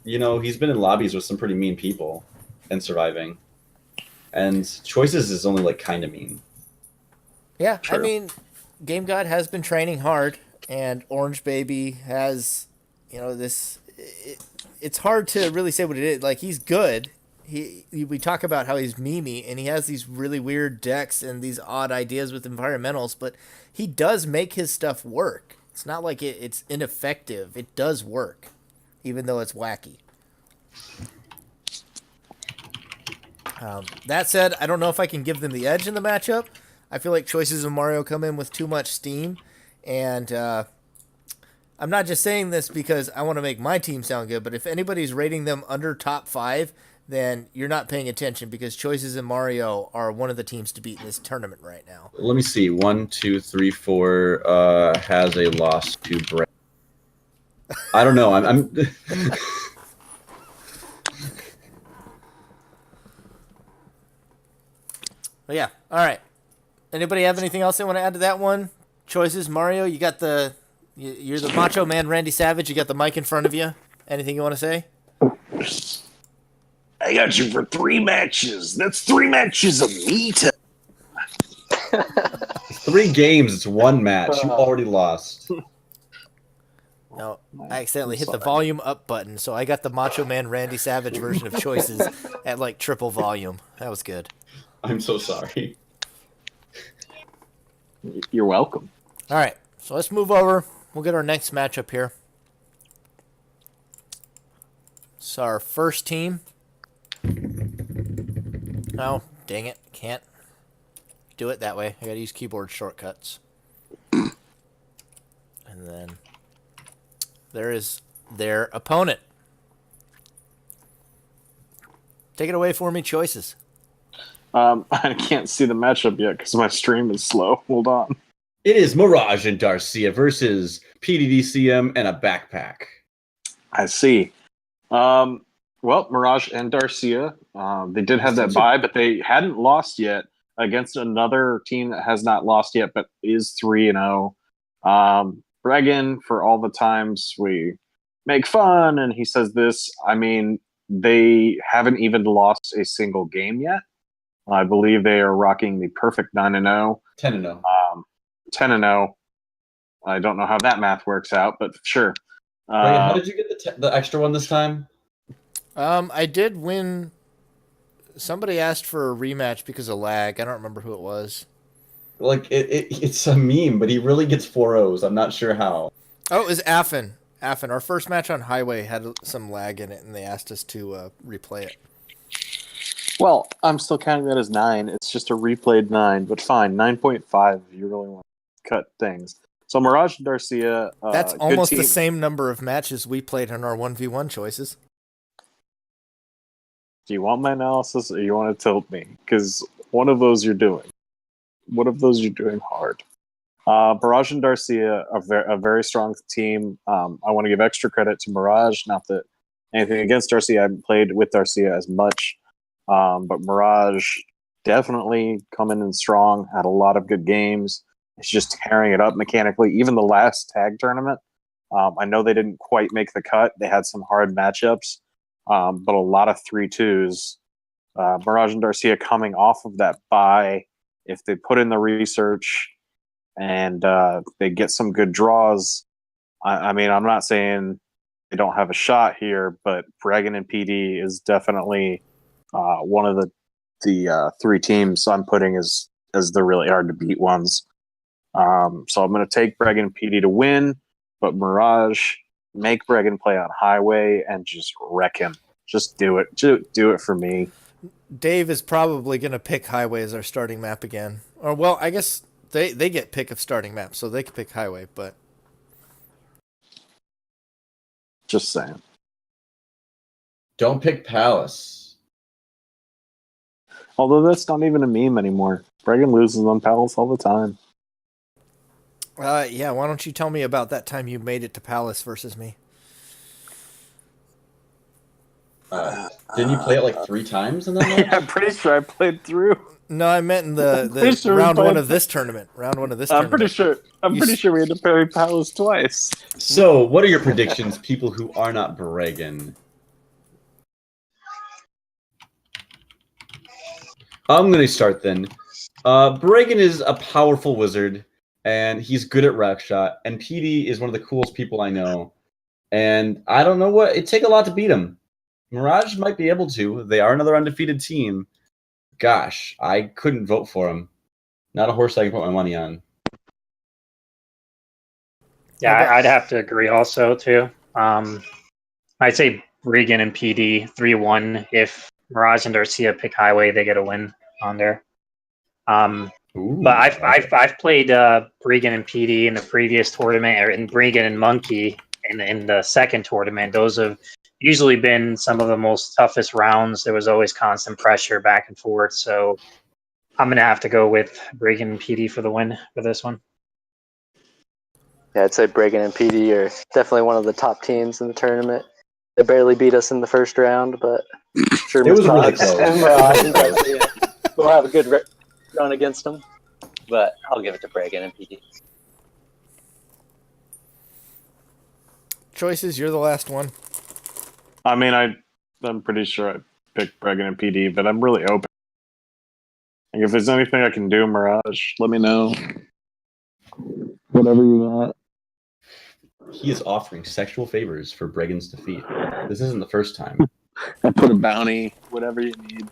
He's been in lobbies with some pretty mean people and surviving. And Choices is only like kind of mean. Yeah, True. I mean, Game God has been training hard, and Orange Baby has, this. It's hard to really say what it is. Like, he's good. We talk about how he's memey, and he has these really weird decks and these odd ideas with environmentals, but he does make his stuff work. It's not like it's ineffective. It does work, even though it's wacky. That said, I don't know if I can give them the edge in the matchup. I feel like Choices of Mario come in with too much steam, and I'm not just saying this because I want to make my team sound good, but if anybody's rating them under top 5, then you're not paying attention, because Choices and Mario are one of the teams to beat in this tournament right now. Let me see. 1, 2, 3, 4 has a loss to Bregan. I don't know. I'm But yeah, all right. Anybody have anything else they want to add to that one? Choices, Mario, you're the Macho Man, Randy Savage. You got the mic in front of you. Anything you want to say? I got you for 3 matches. That's 3 matches of meat. 3 games. It's 1 match. You already lost. No, I accidentally hit the volume up button, so I got the Macho Man, Randy Savage version of Choices at like triple volume. That was good. I'm so sorry. You're welcome. All right, so let's move over. We'll get our next matchup here. It's our first team. Oh, dang it. Can't do it that way. I gotta use keyboard shortcuts. And then there is their opponent. Take it away for me, Choices. I can't see the matchup yet because my stream is slow. Hold on. It is Mirage and Darcia versus PDDCM and a backpack. I see. Well, Mirage and Darcia, they did have that bye, but they hadn't lost yet against another team that has not lost yet, but is 3-0. Bregan, for all the times we make fun, and he says this, I mean, they haven't even lost a single game yet. I believe they are rocking the perfect 9-0. 10-0. 10-0. I don't know how that math works out, but sure. How did you get the extra one this time? I did win. Somebody asked for a rematch because of lag. I don't remember who it was. Like, it's a meme, but he really gets 4 O's. I'm not sure how. Oh, it was Affin. Our first match on Highway had some lag in it, and they asked us to replay it. Well, I'm still counting that as 9. It's just a replayed 9, but fine. 9.5 if you really want to cut things. So Mirage and Darcia... That's almost the same number of matches we played on our 1v1 Choices. Do you want my analysis, or you want to tilt me? Because one of those you're doing. One of those you're doing hard. Mirage and Darcia are a very strong team. I want to give extra credit to Mirage. Not that anything against Darcia. I haven't played with Darcia as much. But Mirage definitely coming in strong. Had a lot of good games. It's just tearing it up mechanically. Even the last tag tournament, I know they didn't quite make the cut. They had some hard matchups, but a lot of 3-2s. Mirage and Darcia coming off of that bye. If they put in the research and they get some good draws, I mean, I'm not saying they don't have a shot here, but Bregan and PD is definitely one of the 3 teams I'm putting as the really hard to beat ones. So I'm going to take Bregan and PD to win, but Mirage, make Bregan play on Highway and just wreck him. Just do it. Do it for me. Dave is probably going to pick Highway as our starting map again. Or, well, I guess they get pick of starting map, so they can pick Highway, but... Just saying. Don't pick Palace. Although that's not even a meme anymore. Bregan loses on Palace all the time. Yeah, why don't you tell me about that time you made it to Palace versus me? Didn't you play it like 3 times in that Yeah, match? I'm pretty sure I played through. No, I meant in I'm pretty the sure we round one played. of this tournament. Round one of this I'm pretty tournament. sure. I'm You pretty s- sure we had to play Palace twice. So, what are your predictions, people who are not Bregan? I'm going to start then. Bregan is a powerful wizard, and he's good at rack shot, and PD is one of the coolest people I know. And I don't know what it'd take a lot to beat him. Mirage might be able to. They are another undefeated team. Gosh, I couldn't vote for him. Not a horse I can put my money on. Yeah, How about- I'd have to agree also too. I'd say Regan and PD 3-1. If Mirage and Darcia pick Highway, they get a win on there. Ooh, But I've played Bregan and PD in the previous tournament, or in Bregan and Monkey in the second tournament. Those have usually been some of the most toughest rounds. There was always constant pressure back and forth. So I'm gonna have to go with Bregan and PD for the win for this one. Yeah, I'd say Bregan and PD are definitely one of the top teams in the tournament. They barely beat us in the first round, but I'm sure It was really Mirage close. and Mirage and Garcia will have a good run against them. But I'll give it to Bregan and PD. Choices, you're the last one. I mean, I'm pretty sure I picked Bregan and PD, but I'm really open. Like, if there's anything I can do, Mirage, let me know. Whatever you want. He is offering sexual favors for Bregan's defeat. This isn't the first time. I put a bounty, whatever you need.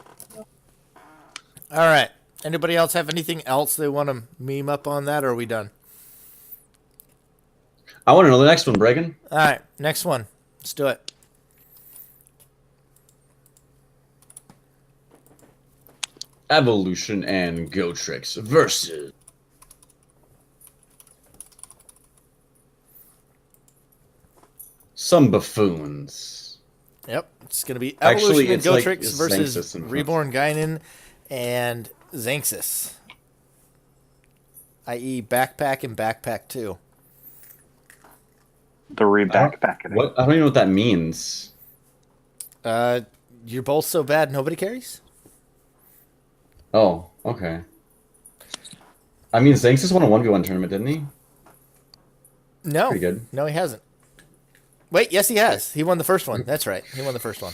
All right. Anybody else have anything else they want to meme up on that, or are we done? I want to know the next one, Bregan. All right, next one. Let's do it. Evolution and Gotrix versus some buffoons. Yep, it's going to be Actually, Evolution and it's like Gotrix versus Xanxus and Reborn Gaignun and Xanxus, i.e. Backpack and Backpack 2. The re-backpacking. What? I don't even know what that means. You're both so bad nobody cares? Oh, okay. I mean, Xanxus won a 1v1 tournament, didn't he? No. Pretty good. No, he hasn't. Wait, yes, he has. He won the first one. That's right. He won the first one.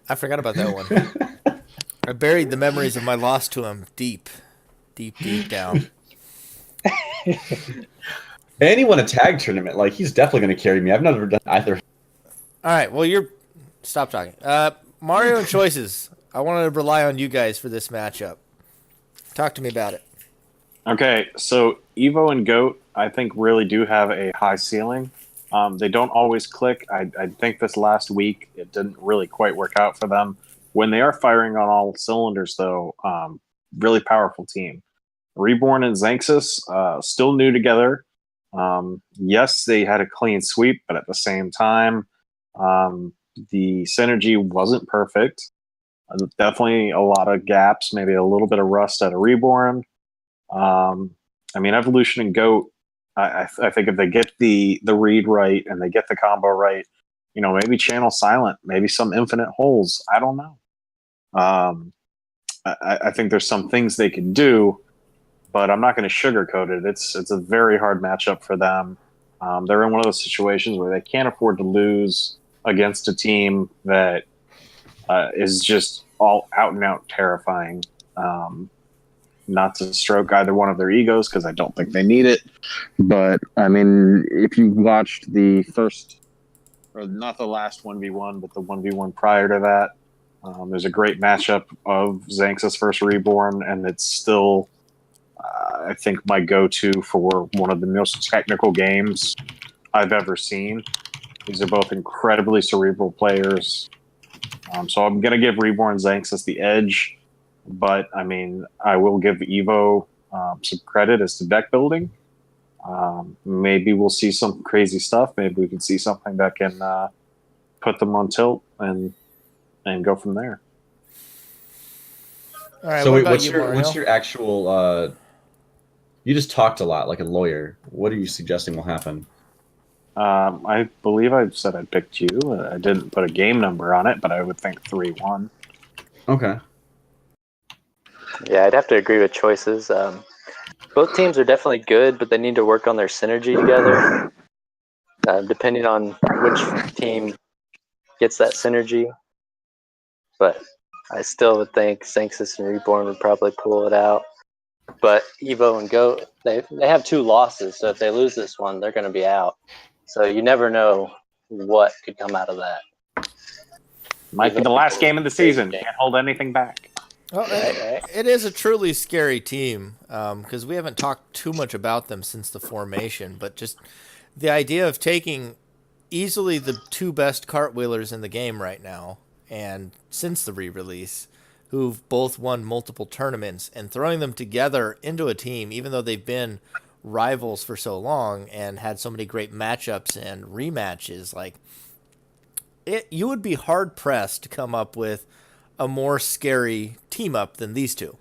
I forgot about that one. I buried the memories of my loss to him deep down. And he won a tag tournament. Like, he's definitely going to carry me. I've never done either. All right, well, stop talking. Mario and Choices. I want to rely on you guys for this matchup. Talk to me about it. Okay, so Evo and Goat, I think, really do have a high ceiling. They don't always click. I think this last week it didn't really quite work out for them. When they are firing on all cylinders, though, really powerful team. Reborn and Xanxus, still new together. Yes, they had a clean sweep, but at the same time, the synergy wasn't perfect. Definitely a lot of gaps, maybe a little bit of rust at a Reborn. I mean, Evolution and Goat, I think if they get the read right and they get the combo right, maybe Channel Silent, maybe some Infinite Holes. I don't know. I think there's some things they can do, but I'm not going to sugarcoat it. It's a very hard matchup for them. They're in one of those situations where they can't afford to lose against a team that is just all out and out terrifying. Not to stroke either one of their egos because I don't think they need it. But I mean, if you watched the first, or not the last 1v1, but the 1v1 prior to that, there's a great matchup of Xanxus versus Reborn, and it's still, I think, my go-to for one of the most technical games I've ever seen. These are both incredibly cerebral players. So I'm going to give Reborn Xanxus the edge. But, I mean, I will give Evo some credit as to deck building. Maybe we'll see some crazy stuff. Maybe we can see something that can put them on tilt and go from there. All right, So what wait, about you, Mario? what's your actual You just talked a lot like a lawyer. What are you suggesting will happen? I believe I said I picked you. I didn't put a game number on it, but I would think 3-1. Okay. Yeah, I'd have to agree with choices. Both teams are definitely good, but they need to work on their synergy together. Depending on which team gets that synergy. But I still would think Xanxus and Reborn would probably pull it out. But Evo and Goat, they have 2 losses, so if they lose this one, they're going to be out. So you never know what could come out of that. Might be the last game of the season. Can't hold anything back. Well, Right. it is a truly scary team because we haven't talked too much about them since the formation, but just the idea of taking easily the 2 best cartwheelers in the game right now and since the re-release, who've both won multiple tournaments, and throwing them together into a team, even though they've been rivals for so long and had so many great matchups and rematches, like you would be hard pressed to come up with a more scary team up than these two.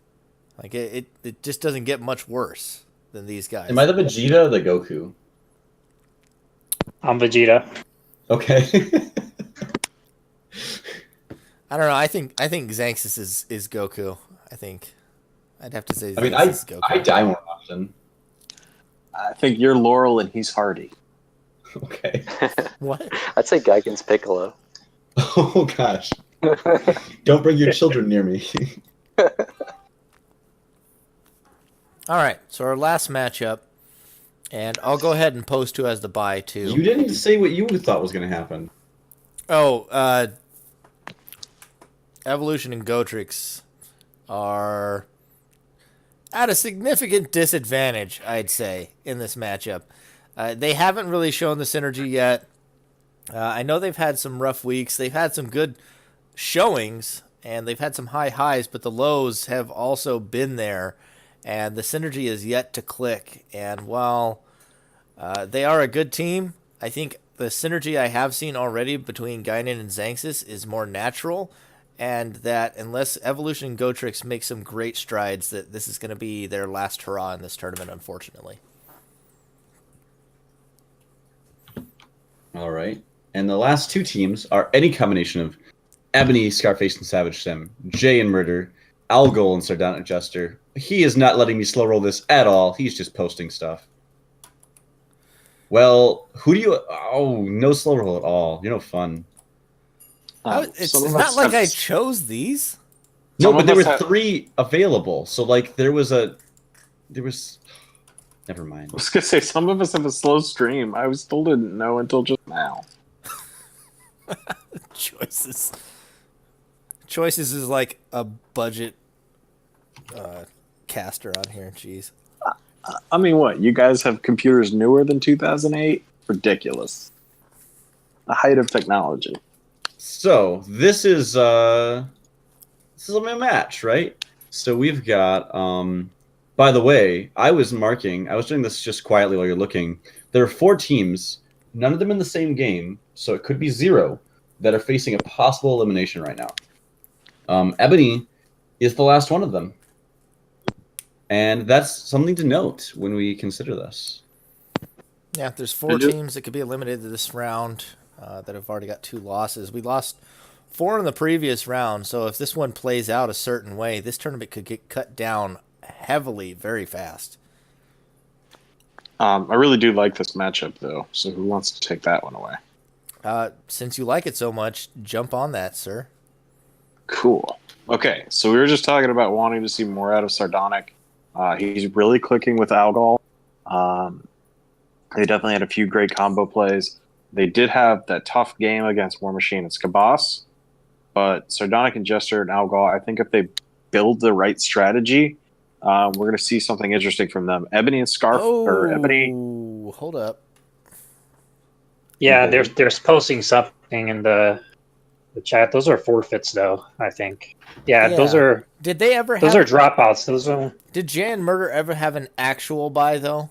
Like it just doesn't get much worse than these guys. Am I the Vegeta or the Goku? I'm Vegeta. Okay. I don't know. I think Xanxus is Goku. I think I'd have to say I mean, Xanxus is Goku. I die more often. I think you're Laurel and he's Hardy. Okay. What? I'd say Gaignun's Piccolo. Oh gosh. Don't bring your children near me. All right. So our last matchup, and I'll go ahead and post who has the bye too. You didn't say what you thought was going to happen. Oh, Evolution and Gotrix are at a significant disadvantage, I'd say, in this matchup. They haven't really shown the synergy yet. I know they've had some rough weeks. They've had some good showings, and they've had some high highs, but the lows have also been there, and the synergy is yet to click. And while they are a good team, I think the synergy I have seen already between Gaignun and Xanxus is more natural, and that unless Evolution and Gotrix make some great strides, that this is going to be their last hurrah in this tournament, unfortunately. All right. And the last 2 teams are any combination of Ebony, Scarface, and Savage Sim, Jay and Murder, Algol and Sardonic Jester. He is not letting me slow roll this at all. He's just posting stuff. Well, who do you... Oh, no slow roll at all. You're no fun. It's not like I chose these. No, but there were 3 available. So, like, there was... Never mind. I was going to say, some of us have a slow stream. I still didn't know until just now. Choices. Choices is like a budget caster on here. Jeez. I mean, what? You guys have computers newer than 2008? Ridiculous. The height of technology. So, this is a match, right? So, we've got... By the way, I was doing this just quietly while you're looking. There are 4 teams, none of them in the same game, so it could be 0, that are facing a possible elimination right now. Ebony is the last one of them. And that's something to note when we consider this. Yeah, there's 4 teams that could be eliminated this round that have already got 2 losses. We lost 4 in the previous round, so if this one plays out a certain way, this tournament could get cut down heavily very fast. I really do like this matchup, though. So who wants to take that one away? Since you like it so much, jump on that, sir. Cool. Okay, so we were just talking about wanting to see more out of Sardonic. He's really clicking with Algol. They definitely had a few great combo plays. They did have that tough game against War Machine and Skabas, but Sardonic and Jester and Algol, I think if they build the right strategy, we're going to see something interesting from them. Ebony and Scarf, or Ebony. Hold up. Yeah, they're posting something in the chat. Those are forfeits, though. I think. Yeah, those are. Did they ever? Those are dropouts. Those are. Did Jay and Murder ever have an actual buy though?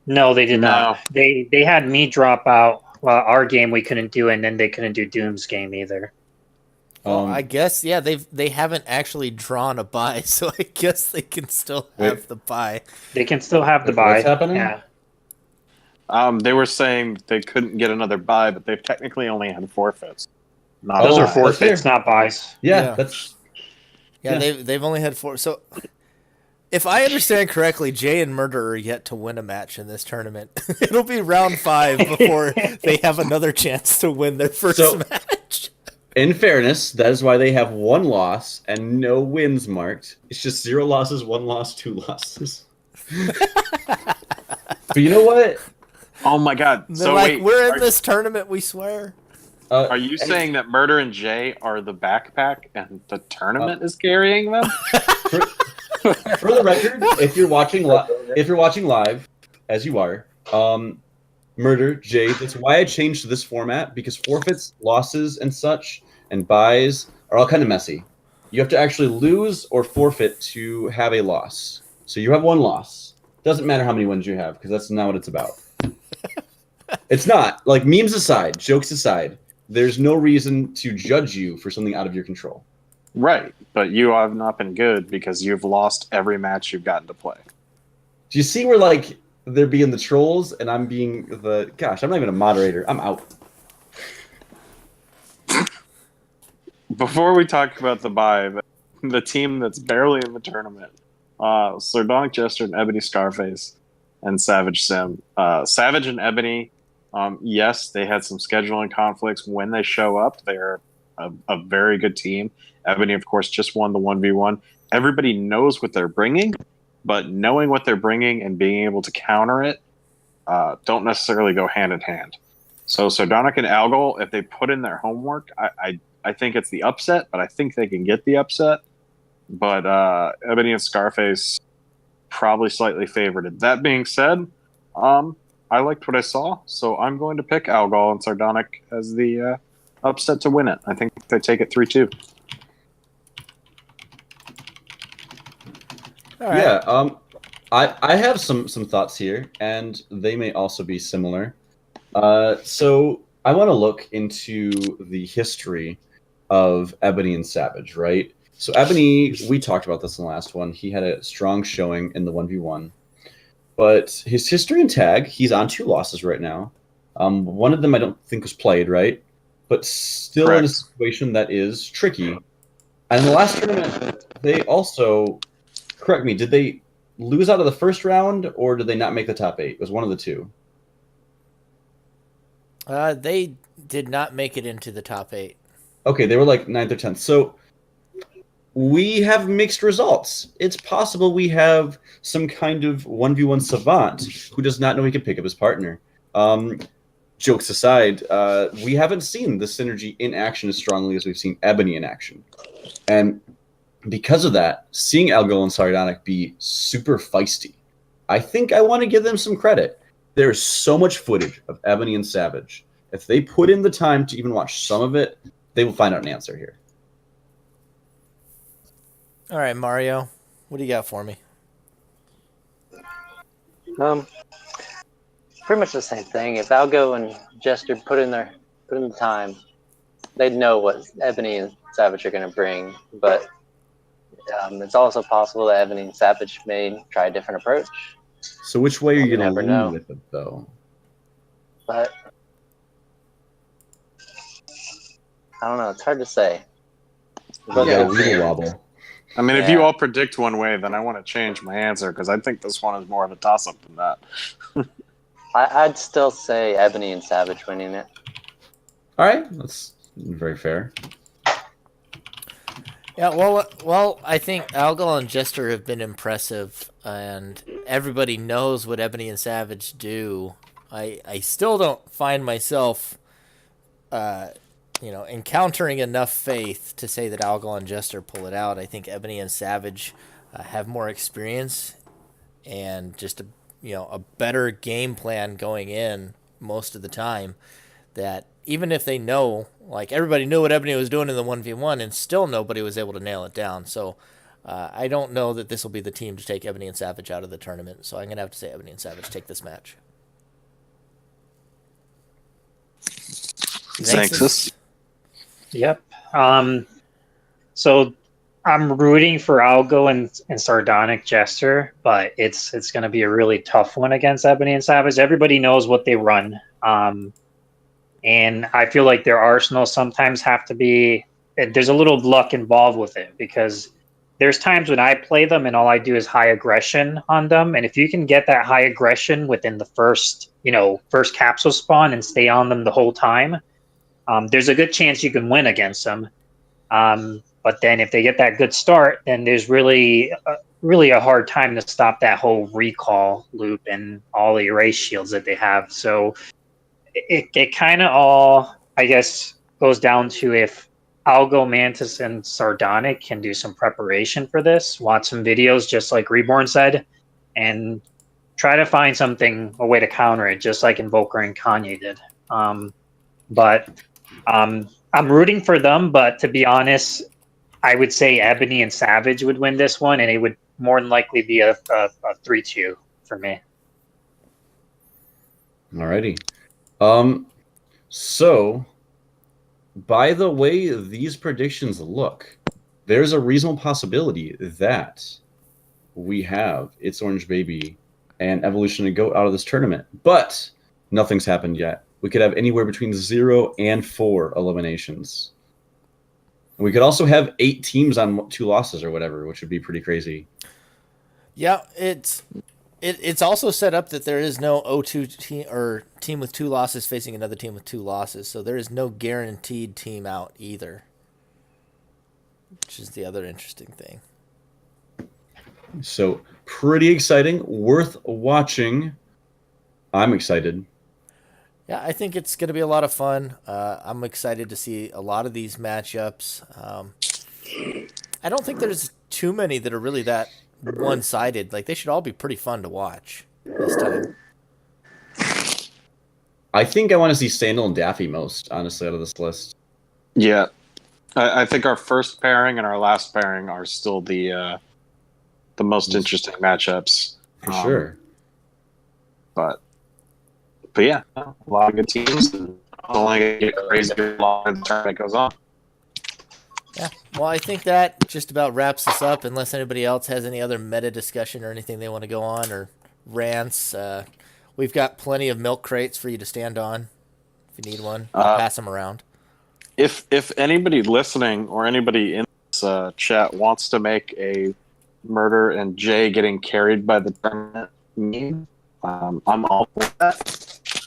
No, they did not. They had me drop out. Well, our game we couldn't do, and then they couldn't do Doom's game either. Well, I guess they haven't actually drawn a bye, so I guess they can still have Wait. the bye. They can still have the Wait, bye. what's happening? Yeah. They were saying they couldn't get another bye, but they've technically only had forfeits. Not Those Oh, are that's forfeits, fair. not buys. Yeah, Yeah. Yeah, they've only had 4. So if I understand correctly, Jay and Murder are yet to win a match in this tournament. It'll be round 5 before they have another chance to win their first match. in fairness, that is why they have 1 loss and no wins marked. It's just 0 losses, 1 loss, 2 losses. But you know what? Oh my god! They're So like, wait, we're in this tournament, we swear. are you saying that Murder and Jay are the backpack and the tournament is carrying them? For the record, if you're watching live, as you are, Murder, Jay, that's why I changed this format, because forfeits, losses, and such, and buys are all kind of messy. You have to actually lose or forfeit to have a loss. So you have 1 loss. Doesn't matter how many wins you have, because that's not what it's about. It's not. Like, memes aside, jokes aside, there's no reason to judge you for something out of your control. Right, but you have not been good because you've lost every match you've gotten to play. Do you see where, like, they're being the trolls and I'm being the... Gosh, I'm not even a moderator. I'm out. Before we talk about the bye, the team that's barely in the tournament, Sardonic Jester and Ebony Scarface and Savage Sim. Savage and Ebony, yes, they had some scheduling conflicts. When they show up, they're a very good team. Ebony, of course, just won the 1v1. Everybody knows what they're bringing, but knowing what they're bringing and being able to counter it don't necessarily go hand in hand. So Sardonic and Algol, if they put in their homework, I think it's the upset, but I think they can get the upset. But Ebony and Scarface probably slightly favored. That being said, I liked what I saw, so I'm going to pick Algol and Sardonic as the upset to win it. I think they take it 3-2. All right. Yeah, I have some thoughts here, and they may also be similar. So I want to look into the history of Ebony and Savage, right? So Ebony, we talked about this in the last one. He had a strong showing in the 1v1. But his history and tag, he's on 2 losses right now. One of them I don't think was played, right? But still in a situation that is tricky. And in the last tournament, they also... Correct me, did they lose out of the first round, or did they not make the top 8? It was one of the 2. They did not make it into the top 8. Okay, they were like 9th or 10th. So we have mixed results. It's possible we have some kind of 1v1 savant who does not know he can pick up his partner. Jokes aside, we haven't seen the synergy in action as strongly as we've seen Ebony in action. And because of that, seeing Algol and Sardonic be super feisty, I think I want to give them some credit. There's so much footage of Ebony and Savage. If they put in the time to even watch some of it, they will find out an answer here. All right, Mario, what do you got for me? Pretty much the same thing. If Algo and Jester put in the time, they'd know what Ebony and Savage are going to bring. But it's also possible that Ebony and Savage may try a different approach. So which way are you going to never lean know. with it, though? But I don't know. It's hard to say. Yeah, we wobble. I mean, if you all predict one way, then I want to change my answer because I think this one is more of a toss-up than that. I'd still say Ebony and Savage winning it. All right, that's very fair. Yeah, well, I think Algol and Jester have been impressive, and everybody knows what Ebony and Savage do. I still don't find myself, encountering enough faith to say that Algol and Jester pull it out. I think Ebony and Savage have more experience and just a better game plan going in most of the time. That even if they know, like everybody knew what Ebony was doing in the 1v1, and still nobody was able to nail it down. So I don't know that this will be the team to take Ebony and Savage out of the tournament. So I'm going to have to say Ebony and Savage take this match. Xanxus. Yep. So I'm rooting for Algo and Sardonic Jester, but it's going to be a really tough one against Ebony and Savage. Everybody knows what they run. And I feel like their arsenals sometimes have to be, there's a little luck involved with it, because there's times when I play them and all I do is high aggression on them. And if you can get that high aggression within the first capsule spawn and stay on them the whole time, there's a good chance you can win against them. But then if they get that good start, then there's really a hard time to stop that whole recall loop and all the erase shields that they have. So it kind of all, I guess, goes down to if Algo, Mantis, and Sardonic can do some preparation for this, watch some videos, just like Reborn said, and try to find a way to counter it, just like Invoker and Kanye did. But I'm rooting for them, but to be honest, I would say Ebony and Savage would win this one, and it would more than likely be a 3-2 for me. Alrighty. So, by the way these predictions look, there's a reasonable possibility that we have It's Orange Baby and Evolution and Goat out of this tournament, but nothing's happened yet. We could have anywhere between 0 and 4 eliminations. We could also have 8 teams on 2 losses or whatever, which would be pretty crazy. Yeah, it's also set up that there is no 0-2 team or team with 2 losses facing another team with 2 losses, so there is no guaranteed team out either, which is the other interesting thing. So pretty exciting, worth watching. I'm excited. Yeah, I think it's going to be a lot of fun. I'm excited to see a lot of these matchups. I don't think there's too many that are really that one-sided. Like, they should all be pretty fun to watch this time. I think I want to see Sandal and Daffy most, honestly, out of this list. Yeah, I think our first pairing and our last pairing are still the most interesting matchups. For sure. But yeah, a lot of good teams. And only going to get crazy as long as the tournament goes on. Yeah, well, I think that just about wraps us up, unless anybody else has any other meta discussion or anything they want to go on, or rants. We've got plenty of milk crates for you to stand on if you need one. I'll pass them around. If anybody listening or anybody in this chat wants to make a Murder and Jay getting carried by the tournament meme, I'm all for that.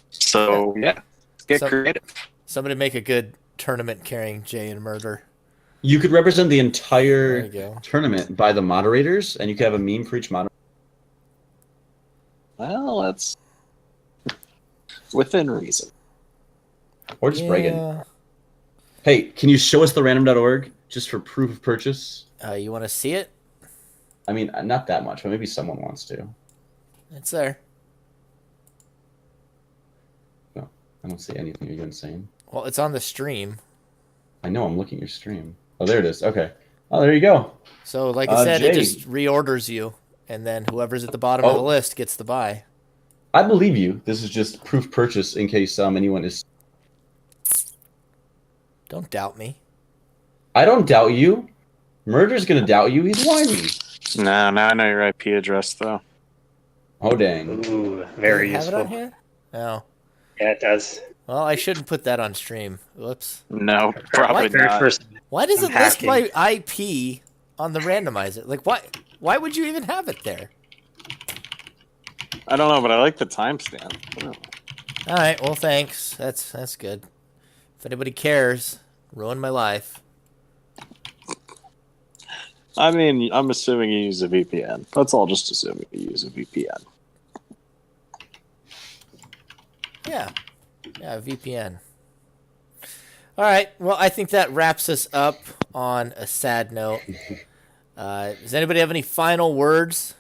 So yeah, get creative. Somebody make a good tournament carrying Jay and Murder. You could represent the There entire you go. tournament by the moderators, and you could have a meme for each moderator. Well, that's within reason. Or just Bregan. Hey, can you show us the random.org just for proof of purchase? You want to see it? I mean, not that much, but maybe someone wants to. It's there. No, I don't see anything. Are you insane? Well, it's on the stream. I know, I'm looking at your stream. Oh, there it is. Okay. Oh, there you go. So, like I said, Jay. it just reorders you, and then whoever's at the bottom of the list gets the buy. I believe you. This is just proof purchase in case anyone is... Don't doubt me. I don't doubt you. Murder's gonna doubt you. He's whiny. No, now I know your IP address, though. Oh, dang. Ooh, very Does it have useful. it on here? Oh. Yeah, it does. Well, I shouldn't put that on stream. Whoops. No, probably Very not. first. Why does I'm it list hacking. my IP on the randomizer? Like, why would you even have it there? I don't know, but I like the timestamp. All right, well, thanks. That's good. If anybody cares, ruin my life. I mean, I'm assuming you use a VPN. Let's all just assume you use a VPN. Yeah, VPN. All right, well, I think that wraps us up on a sad note. Does anybody have any final words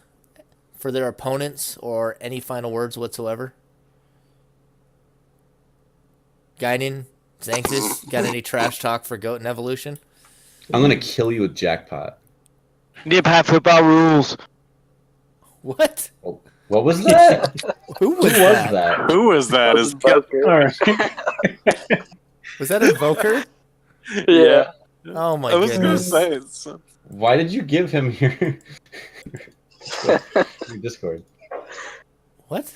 for their opponents, or any final words whatsoever? Gaignun, Xanxus, got any trash talk for Goat and Evolution? I'm gonna kill you with Jackpot. Nip have football rules. What? Oh, what was that? Who was Who was that? Who is that? Is All right. Was that Invoker? Yeah. Oh my I was gonna goodness. say it's, Why did you give him your, your Discord? What?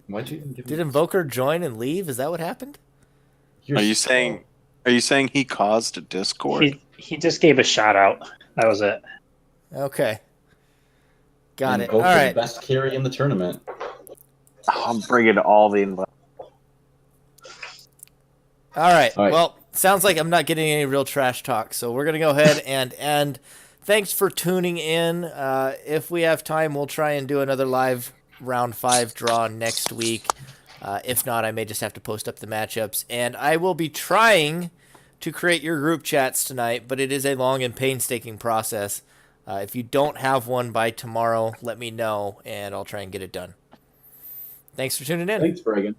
Why'd you even give Did him Invoker join and leave? Is that what happened? Are you saying he caused a Discord? He just gave a shout out. That was it. Okay. Got it. Invoker, All right. the best carry in the tournament. I'm bringing all the invite. All right. All right. Well, sounds like I'm not getting any real trash talk, so we're gonna go ahead and end. Thanks for tuning in. If we have time, we'll try and do another live round 5 draw next week. If not, I may just have to post up the matchups, and I will be trying to create your group chats tonight, but it is a long and painstaking process. If you don't have one by tomorrow, let me know, and I'll try and get it done. Thanks for tuning in. Thanks, Bregan.